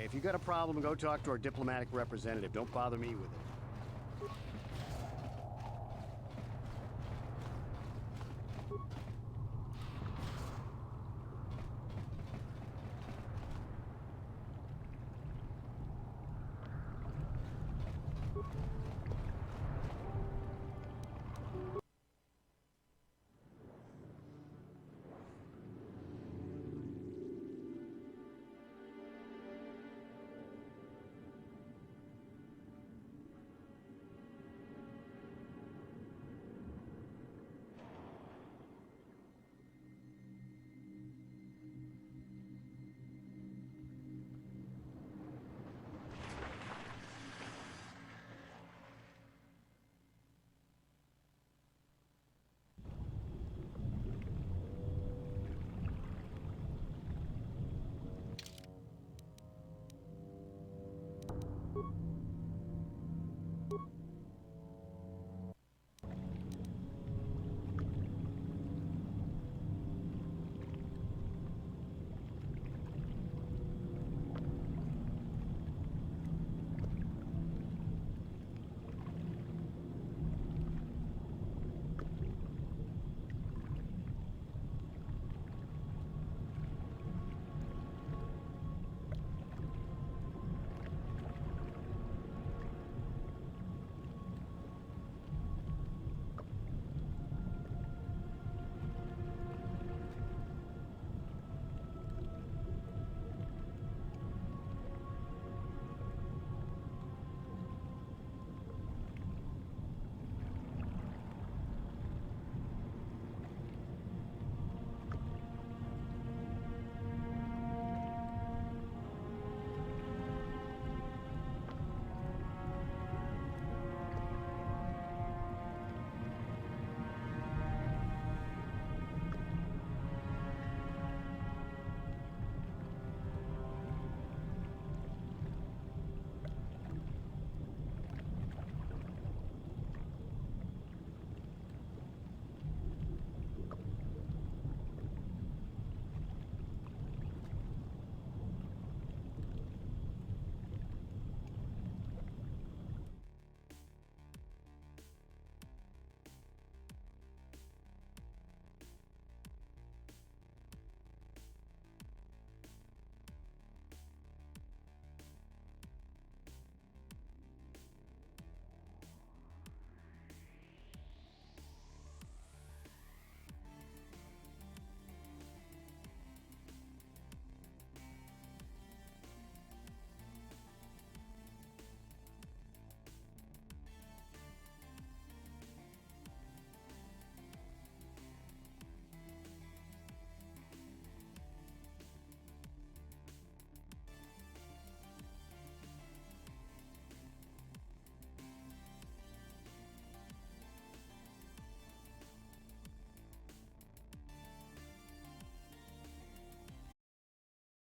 If you got a problem, go talk to our diplomatic representative. Don't bother me with it.